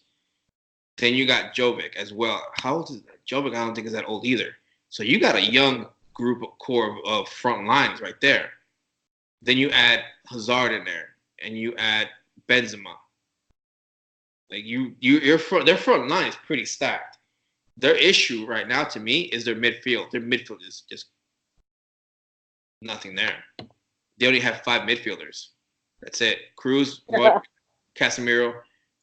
Then you got Jovic as well. How old is Jovic? I don't think is that old either. So you got a young group of core of front lines right there. Then you add Hazard in there, and you add Benzema. Like their front line is pretty stacked. Their issue right now, to me, is their midfield. Their midfield is just nothing there. They only have 5 midfielders. That's it. Cruz, Modric, Casemiro,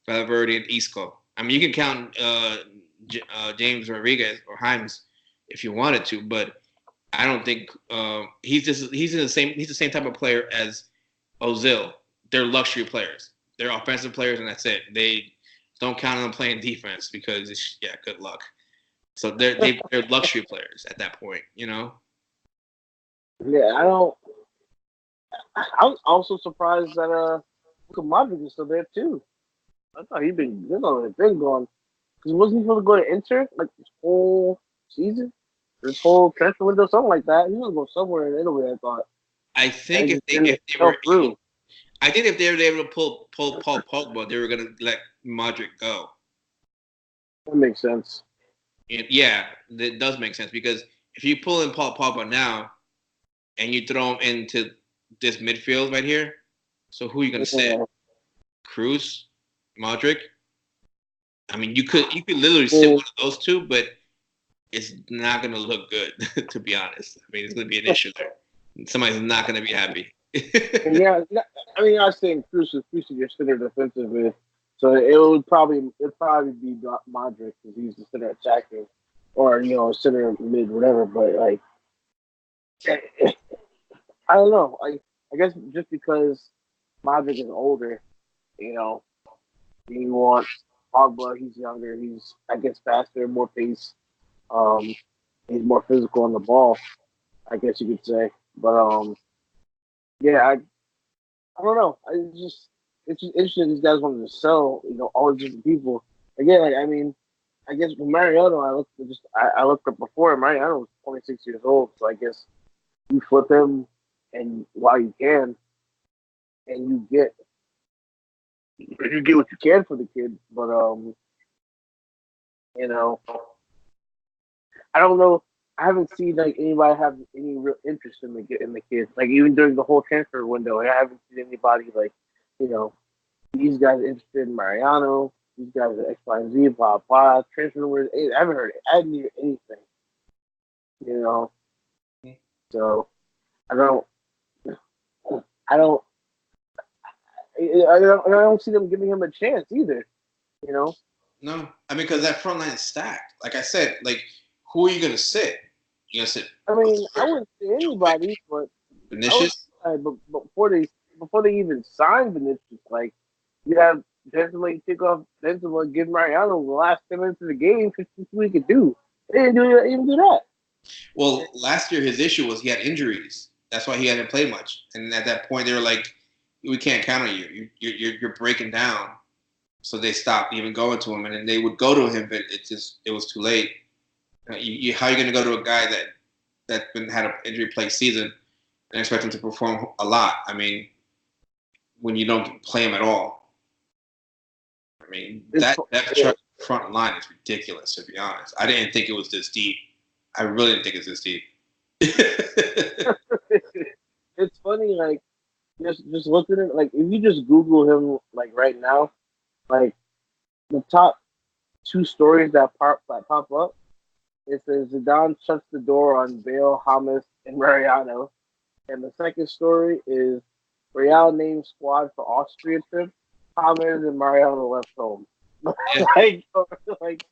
Valverde, and Isco. I mean, you can count James Rodriguez or Himes if you wanted to, but I don't think he's the same type of player as Ozil. They're luxury players. They're offensive players, and that's it. They don't count on them playing defense because good luck. So they're luxury players at that point, you know. Yeah, I don't. I was also surprised that Luka Modric is still there too. I thought he'd been gone because wasn't he supposed to go to Inter like this whole season, this whole transfer window, something like that? He was going to go somewhere in Italy. I thought. I And think it if just they didn't if they fell were able, through. I think if they were able to pull Paul Pogba, they were gonna let Modric go. That makes sense. And yeah, that does make sense because if you pull in Paul Pogba now and you throw him into this midfield right here, so who are you gonna sit? Yeah. Cruz, Modric. I mean, you could literally sit And, one of those two, but it's not gonna look good to be honest. I mean, it's gonna be an issue there. Somebody's not gonna be happy. and yeah, I mean, I was saying Cruz is your center defensive mid, so it'd probably be Modric because he's the center attacking, or center mid, whatever. But like, I don't know. I guess just because Modric is older, you know, you want Pogba. He's younger. He's I guess faster, more pace. Um, he's more physical on the ball. I guess you could say. But yeah, I don't know. It's just interesting. These guys wanted to sell, all these different people. Again, like I mean, I guess with Mariano, I looked up before. Mariano was 26 years old, so I guess you flip him, and while you can, and you get what you can for the kid. But you know, I don't know. I haven't seen like anybody have any real interest in the kid. Like even during the whole transfer window, I haven't seen anybody like, you know, these guys are interested in Mariano. These guys are X, Y, and Z, blah blah. Transfer rumors. I haven't heard it. I haven't heard anything. You know, so I don't. I don't. I don't see them giving him a chance either. You know. No, I mean because that front line is stacked. Like I said, like who are you gonna sit? You gonna sit I mean, I wouldn't say Jovic, anybody, but I would. Vinicius? But before they even signed Vinicius, like you have Benzema kick off Benzema give Mariano the last 10 minutes of the game because that's what he could do. They didn't even do that. Well, last year his issue was he had injuries. That's why he hadn't played much. And at that point, they were like, "We can't count on you. You're breaking down." So they stopped even going to him, and then they would go to him, but it was too late. How are you going to go to a guy that been had an injury play season and expect him to perform a lot? I mean, when you don't play him at all. I mean, It's that front line is ridiculous. To be honest, I didn't think it was this deep. I really didn't think it's this deep. it's funny, like just looking at like if you just Google him like right now, like the top two stories that pop up, it says Zidane shuts the door on Bale, Hamas, and Mariano. And the second story is Real named squad for Austria trip. Hammers and Mariano left home. Yeah, like, like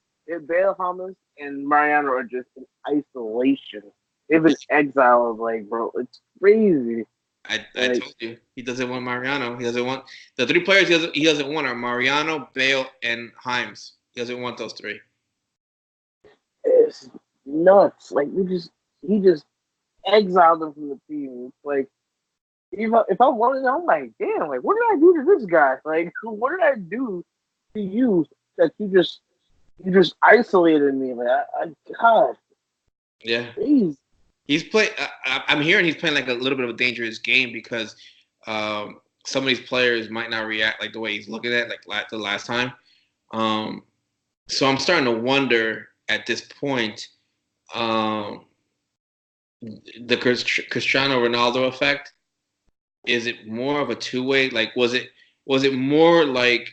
Bale, Hammers, and Mariano are just in isolation. They've been exiled. Like, bro, it's crazy. I Like, told you he doesn't want Mariano. He doesn't want the three players he doesn't want are Mariano, Bale, and Himes. He doesn't want those three. it's nuts. Like, he just exiled them from the team. It's like, if I wanted, I'm like, damn, like, what did I do to this guy? Like, what did I do to you that you just isolated me? Like, God, Yeah, jeez. he's play. I'm hearing he's playing like a little bit of a dangerous game because some of these players might not react like the way he's looking at like the last time. Um, so I'm starting to wonder at this point um, the Cristiano Ronaldo effect. Is it more of a two-way? Like, was it more like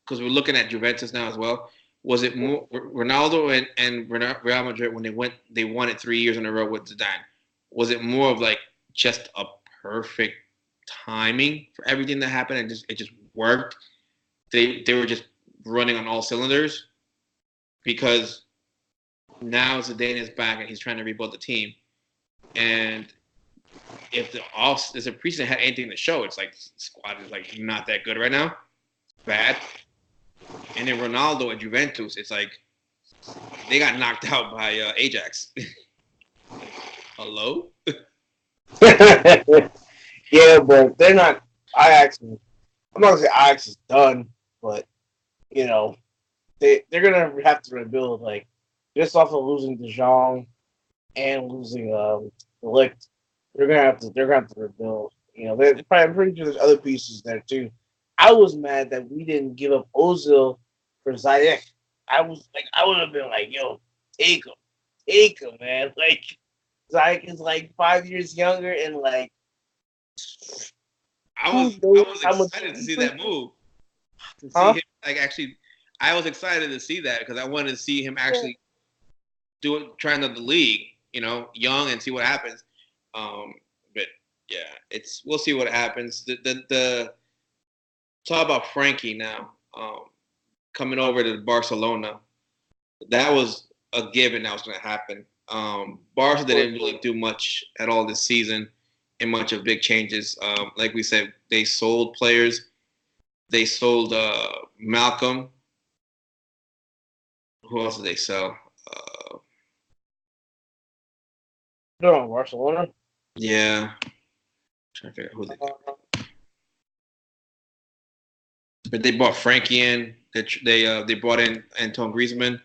because we're looking at Juventus now as well? Was it more Ronaldo and Real Madrid when they won it 3 years in a row with Zidane? Was it more of like just a perfect timing for everything that happened, and it just worked. They were just running on all cylinders because now Zidane is back and he's trying to rebuild the team. And if the preseason had anything to show, it's like the squad is like not that good right now, bad. And then Ronaldo at Juventus, it's like they got knocked out by Ajax. Hello? Yeah, but they're not. Ajax. I'm not gonna say Ajax is done, but you know they're gonna have to rebuild. Like just off of losing De Jong and losing Ligt, they're gonna have to rebuild. You know, they're probably, I'm pretty sure there's other pieces there too. I was mad that we didn't give up Ozil for Ziyech. I would have been like, yo, take him, man. Like Ziyech is like 5 years younger, and like I who was knows how much excited to see that move. To see huh? him I was excited to see that because I wanted to see him actually try another league, young and see what happens. But yeah, we'll see what happens. The talk about Frankie now, coming over to Barcelona. That was a given that was going to happen. Barca didn't really do much at all this season, and much of big changes. Like we said, they sold players. They sold Malcolm. Who else did they sell? No, Barcelona. Yeah, I'm trying to figure out who but they bought Frankie in. They brought in Antoine Griezmann.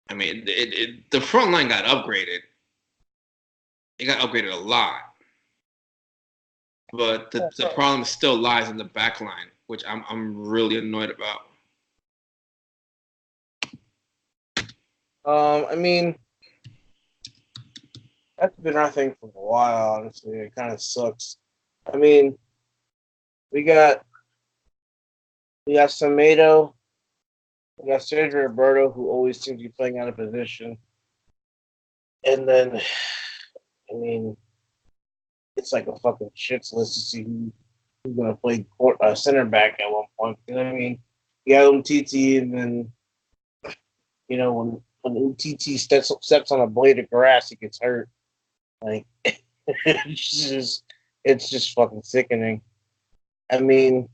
I mean, the front line got upgraded. It got upgraded a lot, but the problem still lies in the back line, which I'm really annoyed about. I mean, that's been our thing for a while. Honestly, it kind of sucks. I mean, we got Semedo, we got Sergio Roberto, who always seems to be playing out of position, and then, I mean, it's like a fucking shits list to see who's gonna play center back at one point. You know what I mean? You got Umtiti, and then when Umtiti steps on a blade of grass, he gets hurt. Like it's just fucking sickening. I mean,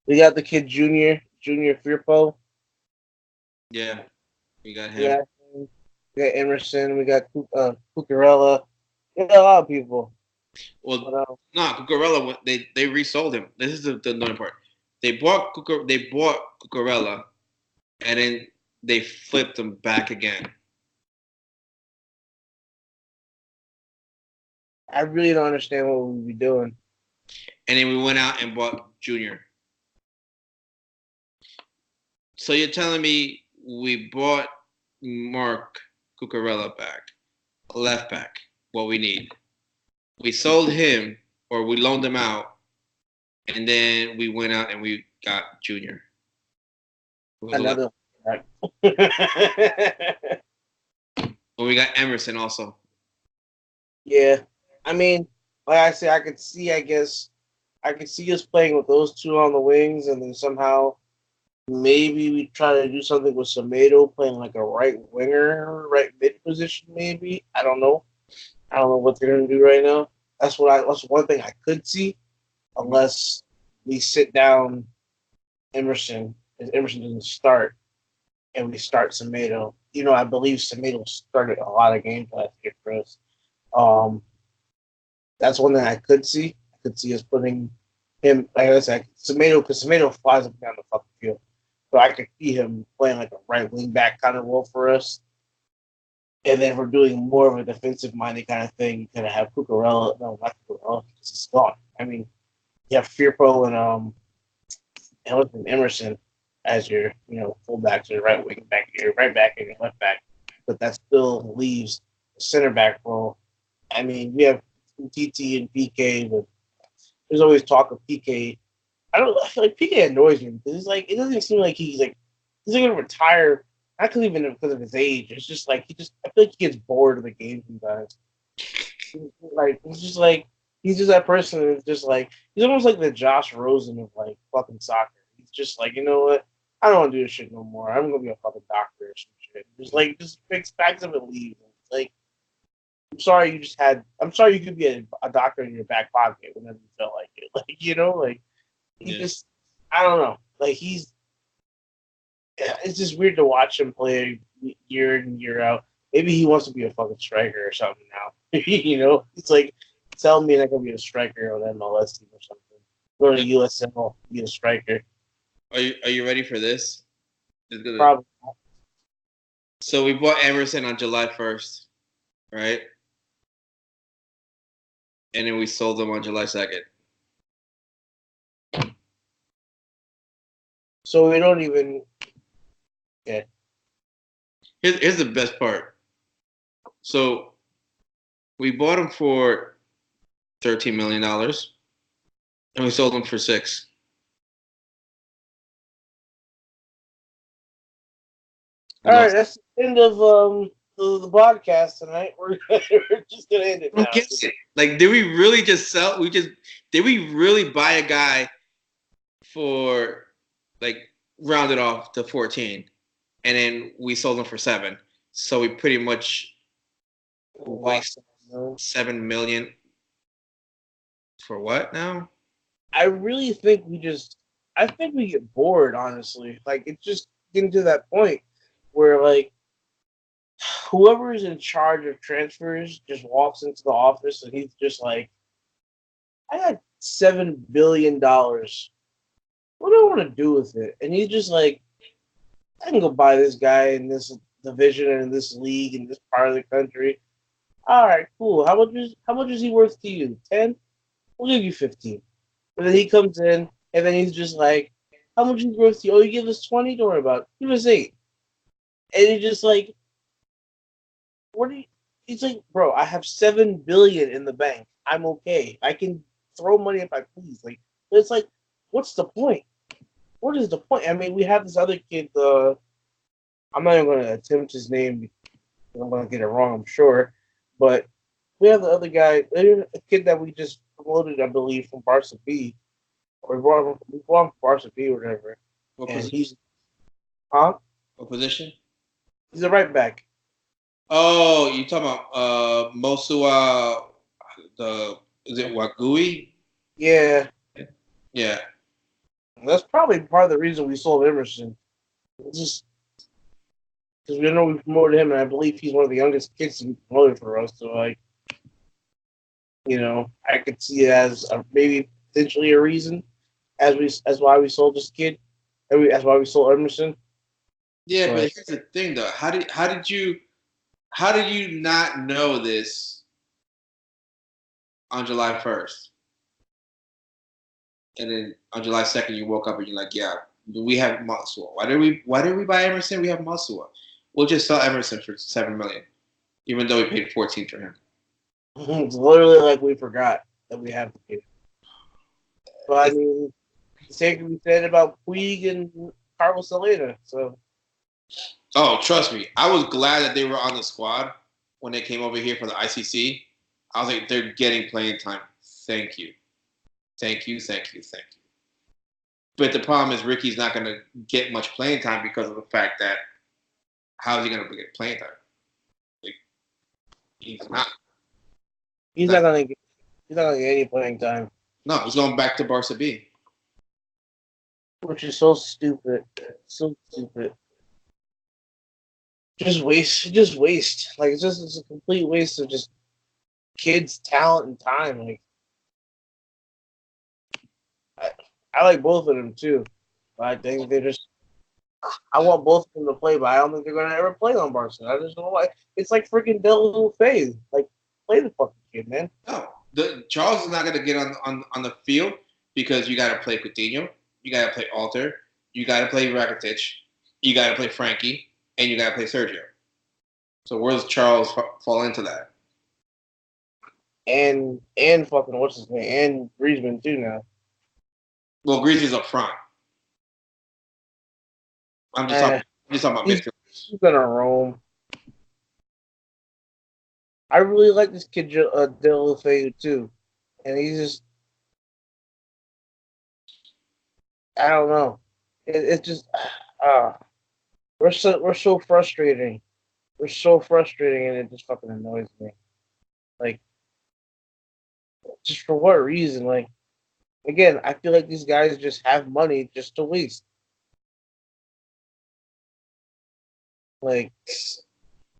we got the kid Junior Firpo. Yeah, we got him. Yeah, we got Emerson. We got Cucurella. We got a lot of people. Well, no, Cucurella. They resold him. This is the annoying part. They bought Cucurella, and then they flipped him back again. I really don't understand what we'd be doing. And then we went out and bought Junior. So you're telling me we bought Mark Cucurella back, left back, what we need. We sold him, or we loaned him out, and then we went out and we got Junior. Another. Well, we got Emerson also. Yeah, I mean, like I said, I could see us playing with those two on the wings, and then somehow maybe we try to do something with Semedo playing like a right winger, right mid position. Maybe I don't know. I don't know what they're gonna do right now. That's one thing I could see, unless we sit down Emerson, and Emerson doesn't start, and we start Semedo. I believe Semedo started a lot of games last year for us. That's one thing I could see. I could see us putting him, like I said, because Semedo flies up and down the fucking field. So I could see him playing like a right wing back kind of role for us. And then if we're doing more of a defensive minded kind of thing, you kind of have Cucurella. No, not Cucurella, because it's gone. I mean, you have Firpo and Emerson as your, fullbacks, your right wing back, your right back, and your left back. But that still leaves the center back role. I mean, we have TT and PK, but there's always talk of PK. I feel like PK annoys me because it doesn't seem like he's gonna retire. Not even because of his age. It's just like I feel like he gets bored of the game sometimes. Like he's just that person who's just like he's almost like the Josh Rosen of like fucking soccer. He's just like, you know what? I don't want to do this shit no more. I'm gonna be a fucking doctor or some shit. Just fix packs up and leave. It's like I'm sorry you just had. I'm sorry you could be a doctor in your back pocket whenever you felt like it. Like like he Yeah. just I don't know. Like it's just weird to watch him play year in year out. Maybe he wants to be a fucking striker or something now. It's like tell me that gonna be a striker on MLS team or something. Go to Yeah. USL, be a striker. Are you ready for this? Probably. So we bought Emerson on July 1st, right? And then we sold them on July 2nd. So we don't even. Yeah. Here's the best part. So we bought them for $13 million, and we sold them for 6. We All right, lost. that's the end of the podcast tonight. We're just gonna end it I don't now. get it. Like, did we really just sell? Did we really buy a guy for like rounded off to 14, and then we sold him for 7? So we pretty much waste 7 million for what now? I really think I think we get bored, honestly. Like, it's just getting to that point where, like, whoever is in charge of transfers just walks into the office and he's just like, I got $7 billion. What do I want to do with it? And he's just like, I can go buy this guy in this division and in this league in this part of the country. All right, cool. How much is he worth to you? 10? We'll give you 15. And then he comes in, and then he's just like, "How much is worth to you? Oh, you give us 20? Don't worry about it. Give us 8." And he's just like, "What do you?" He's like, "Bro, I have 7 billion in the bank. I'm okay. I can throw money if I please." Like, it's like, what's the point? What is the point? I mean, we have this other kid. I'm not even going to attempt his name. I'm going to get it wrong, I'm sure. But we have the other guy, a kid that we just promoted, I believe, from Barca B, or we brought him from Barca B or whatever. What And position? huh? What position? He's a right back. Oh, you talking about Mosua? The is it Wagui? Yeah, Yeah. that's probably part of the reason we sold Emerson. Just because we know we promoted him, and I believe he's one of the youngest kids to be promoted for us. So, like, I could see it as maybe potentially a reason as why we sold this kid, as why we sold Emerson. Yeah, but But here's the thing though. How did you not know this on July 1st? And then on July 2nd you woke up and you're like, yeah, we have Masua. Why did we buy Emerson? We have Masua. We'll just sell Emerson for 7 million, even though we paid 14 for him. it's literally like we forgot that we have the kid. But I It's, mean, the same can be said about Puig and Carlos Salena. So oh, trust me. I was glad that they were on the squad when they came over here for the ICC. I was like, they're getting playing time. Thank you. Thank you, thank you, thank you. But the problem is Ricky's not going to get much playing time because of the fact that how is he going to get playing time? Like, he's not. he's not not gonna get he's not gonna get any playing time, no, he's going back to Barca B. which is so stupid. So stupid. Just waste. Like it's a complete waste of just kids' talent and time. Like I, I like both of them too, but I think they're just. I want both of them to play, but I don't think they're gonna ever play on Barcelona. I just don't know why. It's like freaking Del Faye. Like play the fucking kid, man. No, Charles is not going to get on the field because you got to play Coutinho, you got to play Alter, you got to play Rakitic, you got to play Frankie, and you got to play Sergio. So where does Charles fall into that? And fucking what's his name? And Griezmann too now. Well, Greasy's up front. I'm just talking. Eh, I'm just talking about he's midfielders. he's gonna roam. I really like this kid, Delafeu, too. And he's just, I don't know. It's just, uh, we're so frustrating. We're so frustrating, and it just fucking annoys me. Like, just for what reason? Like, again, I feel like these guys just have money just to waste. Like,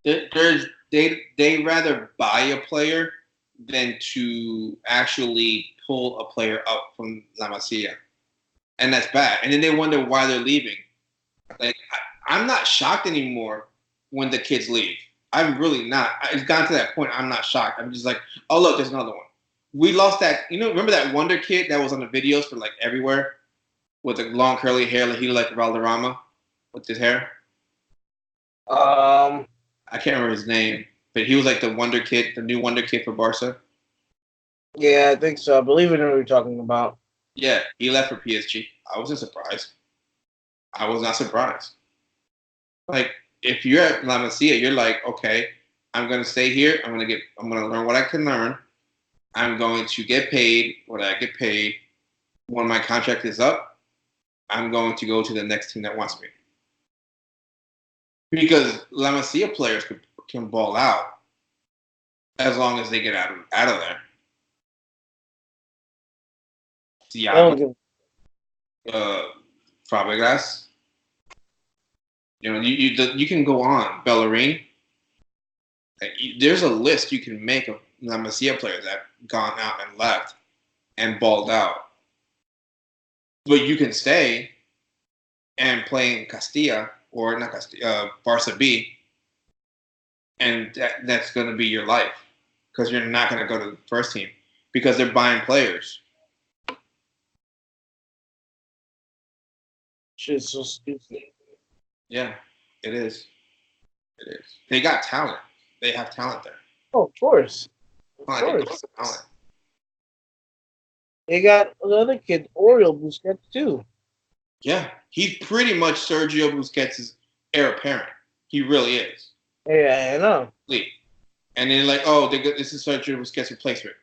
They rather buy a player than to actually pull a player up from La Masia, and that's bad. And then they wonder why they're leaving. Like I'm not shocked anymore when the kids leave. I'm really not. It's gotten to that point. I'm not shocked. I'm just like, oh look, there's another one. We lost that. Remember that Wonder Kid that was on the videos for like everywhere with the long curly hair, like he looked like Valderrama with his hair. um, I can't remember his name, but he was like the Wonder Kid, the new Wonder Kid for Barca. yeah, I think so. I believe in what you're talking about. Yeah, he left for PSG. I wasn't surprised. I was not surprised. Like if you're at La Masia, you're like, okay, I'm gonna stay here. I'm gonna learn what I can learn. I'm going to get paid what I get paid. When my contract is up, I'm going to go to the next team that wants me. Because La Masia players can ball out as long as they get out of there. I don't Thiago, give. uh, Fabregas, you can go on. Bellerin, there's a list you can make of La Masia players that have gone out and left and balled out. But you can stay and play in Castilla or not Castilla, Barca B, and that's going to be your life because you're not going to go to the first team because they're buying players. Shit's so stupid. Yeah, it is. It is. They got talent. They have talent there. Oh, of course, of Like they course. got talent. They got another kid, Oriol Busquets, too. Yeah, he's pretty much Sergio Busquets' heir apparent. He really is. Yeah, I know. And then like, oh, this is Sergio Busquets' replacement.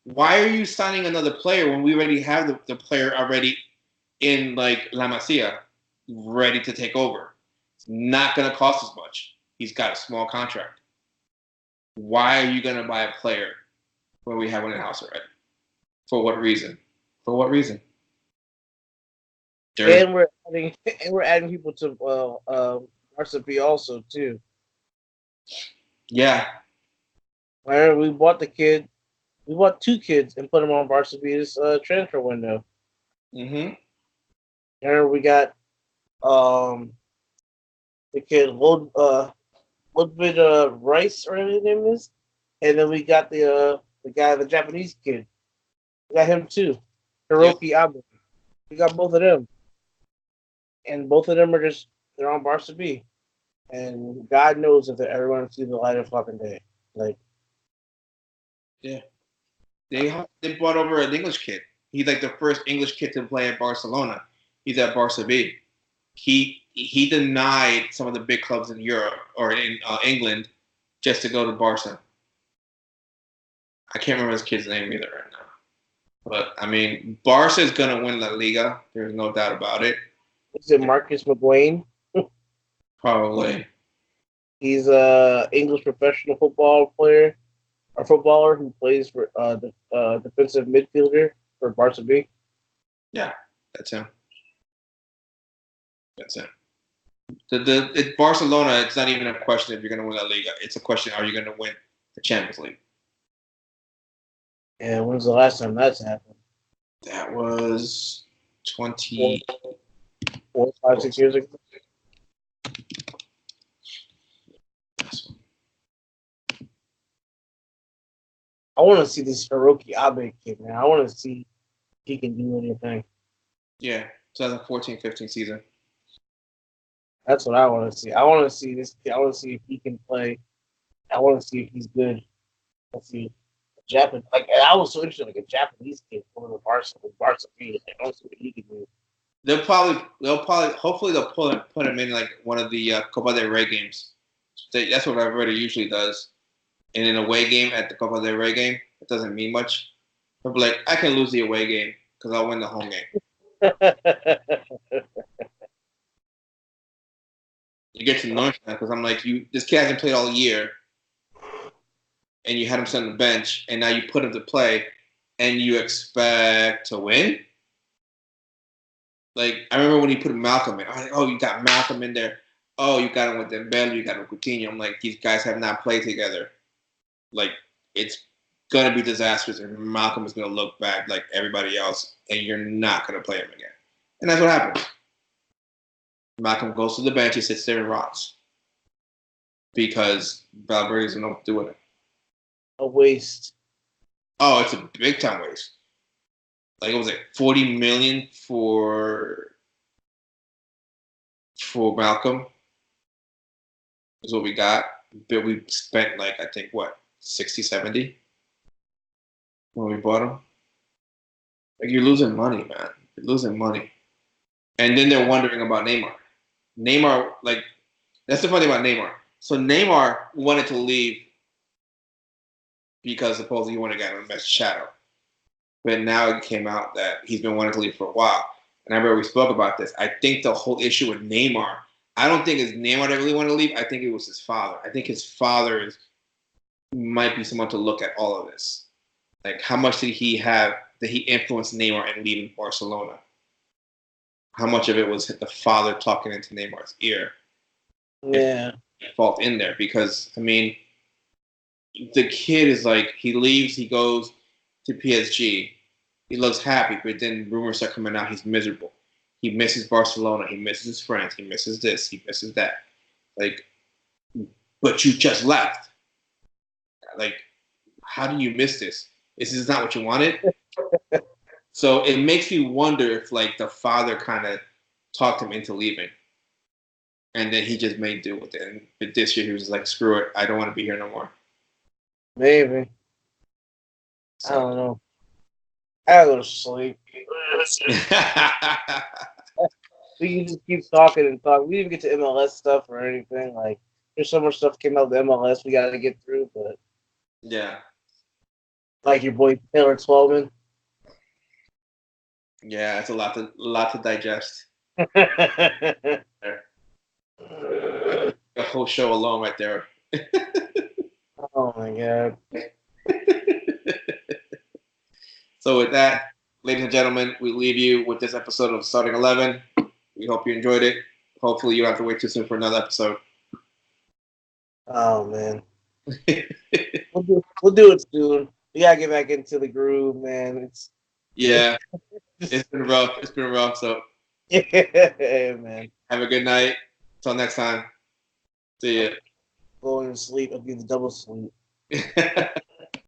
Why are you signing another player when we already have the player already in like La Masia ready to take over? It's not going to cost as much. He's got a small contract. Why are you going to buy a player when we have one in house already? For what reason? For what reason? There's And we're adding people to RCP also too. yeah. Where we bought the kid, we bought two kids and put them on varsity this transfer window. Mm-hmm. And we got um the kid Ludwig Rice or his name is, and then we got the Japanese kid. We got him too, Yep. Hiroki Abe. We got both of them, and both of them are just they're on varsity, and God knows if they're ever going to see the light of fucking day. Like, Yeah. They brought over an English kid. He's like the first English kid to play at Barcelona. He's at Barca B. He denied some of the big clubs in Europe or in England just to go to Barca. I can't remember his kid's name either right now. But I mean, Barca is gonna win La Liga. There's no doubt about it. is it Marcus McGuane? Probably. He's a English professional football player or footballer who plays for the defensive midfielder for Barca B. Yeah, that's him. That's him. It's Barcelona. It's not even a question if you're gonna win La Liga. It's a question: are you gonna win the Champions League? And when's the last time that's happened? That was Four, 20. 4, 5, 6 years ago. I want to see this Hiroki Abe kid, man. I want to see if he can do anything. Yeah, 2014-15 season. That's what I want to see. I want to see this kid. I want to see if he can play. I want to see if he's good. Let's see. Japan, like I was so interested, like a Japanese kid going to Barca B. Like, I want to see what he can do. Hopefully they'll put him in like one of the Copa del Rey games. That's what Valverde usually does. in an away game at the Copa del Rey game, it doesn't mean much. I'll be like, I can lose the away game because I'll win the home game. You get to know that because I'm like, this kid hasn't played all year, and you had him sit on the bench, and now you put him to play, and you expect to win. Like I remember when he put Malcolm in. I was like, oh, you got Malcolm in there. Oh, you got him with Dembele. You got him with Coutinho. I'm like, these guys have not played together. Like it's gonna be disastrous, and Malcolm is gonna look bad like everybody else, and you're not gonna play him again. And that's what happens. Malcolm goes to the bench. He sits there and rots because Valverde doesn't know what to do with it. A waste. Oh, it's a big time waste. Like it was like 40 million for Malcolm is what we got. But we spent like I think what 60, 70 when we bought him. Like you're losing money, man. You're losing money. And then they're wondering about Neymar. Neymar, like that's the funny thing about Neymar. So Neymar wanted to leave because supposedly he wanted to get on Messi's shadow. But now it came out that he's been wanting to leave for a while. And I remember we spoke about this. I think the whole issue with Neymar, I don't think it's Neymar that really wanted to leave. I think it was his father. I think his father might be someone to look at all of this. Like, how much did he have that he influenced Neymar in leaving Barcelona? How much of it was the father talking into Neymar's ear? Yeah. Fault in there because, I mean, the kid is like, he leaves, he goes to PSG. He looks happy, but then rumors start coming out. He's miserable. He misses Barcelona. He misses his friends. He misses this. He misses that. Like, but you just left. Like, how do you miss this? This is not what you wanted. So it makes me wonder if like the father kind of talked him into leaving, and then he just made do with it. And but this year he was like, "Screw it, I don't want to be here no more." Maybe. So. I don't know. I gotta go to sleep. We can just keep talking and talking. We didn't get to MLS stuff or anything. Like, there's so much stuff came out of the MLS we got to get through. But Yeah. Like your boy Taylor Twelman. Yeah, it's a lot to digest. A whole show alone right there. Oh my god. So with that, ladies and gentlemen, we leave you with this episode of Starting 11. We hope you enjoyed it. Hopefully you don't have to wait too soon for another episode. Oh man. we'll do it soon. We gotta get back into the groove, man. It's been rough. It's been rough. So yeah, man. have a good night. Till next time. See ya. Going to sleep. I'll give the double sleep.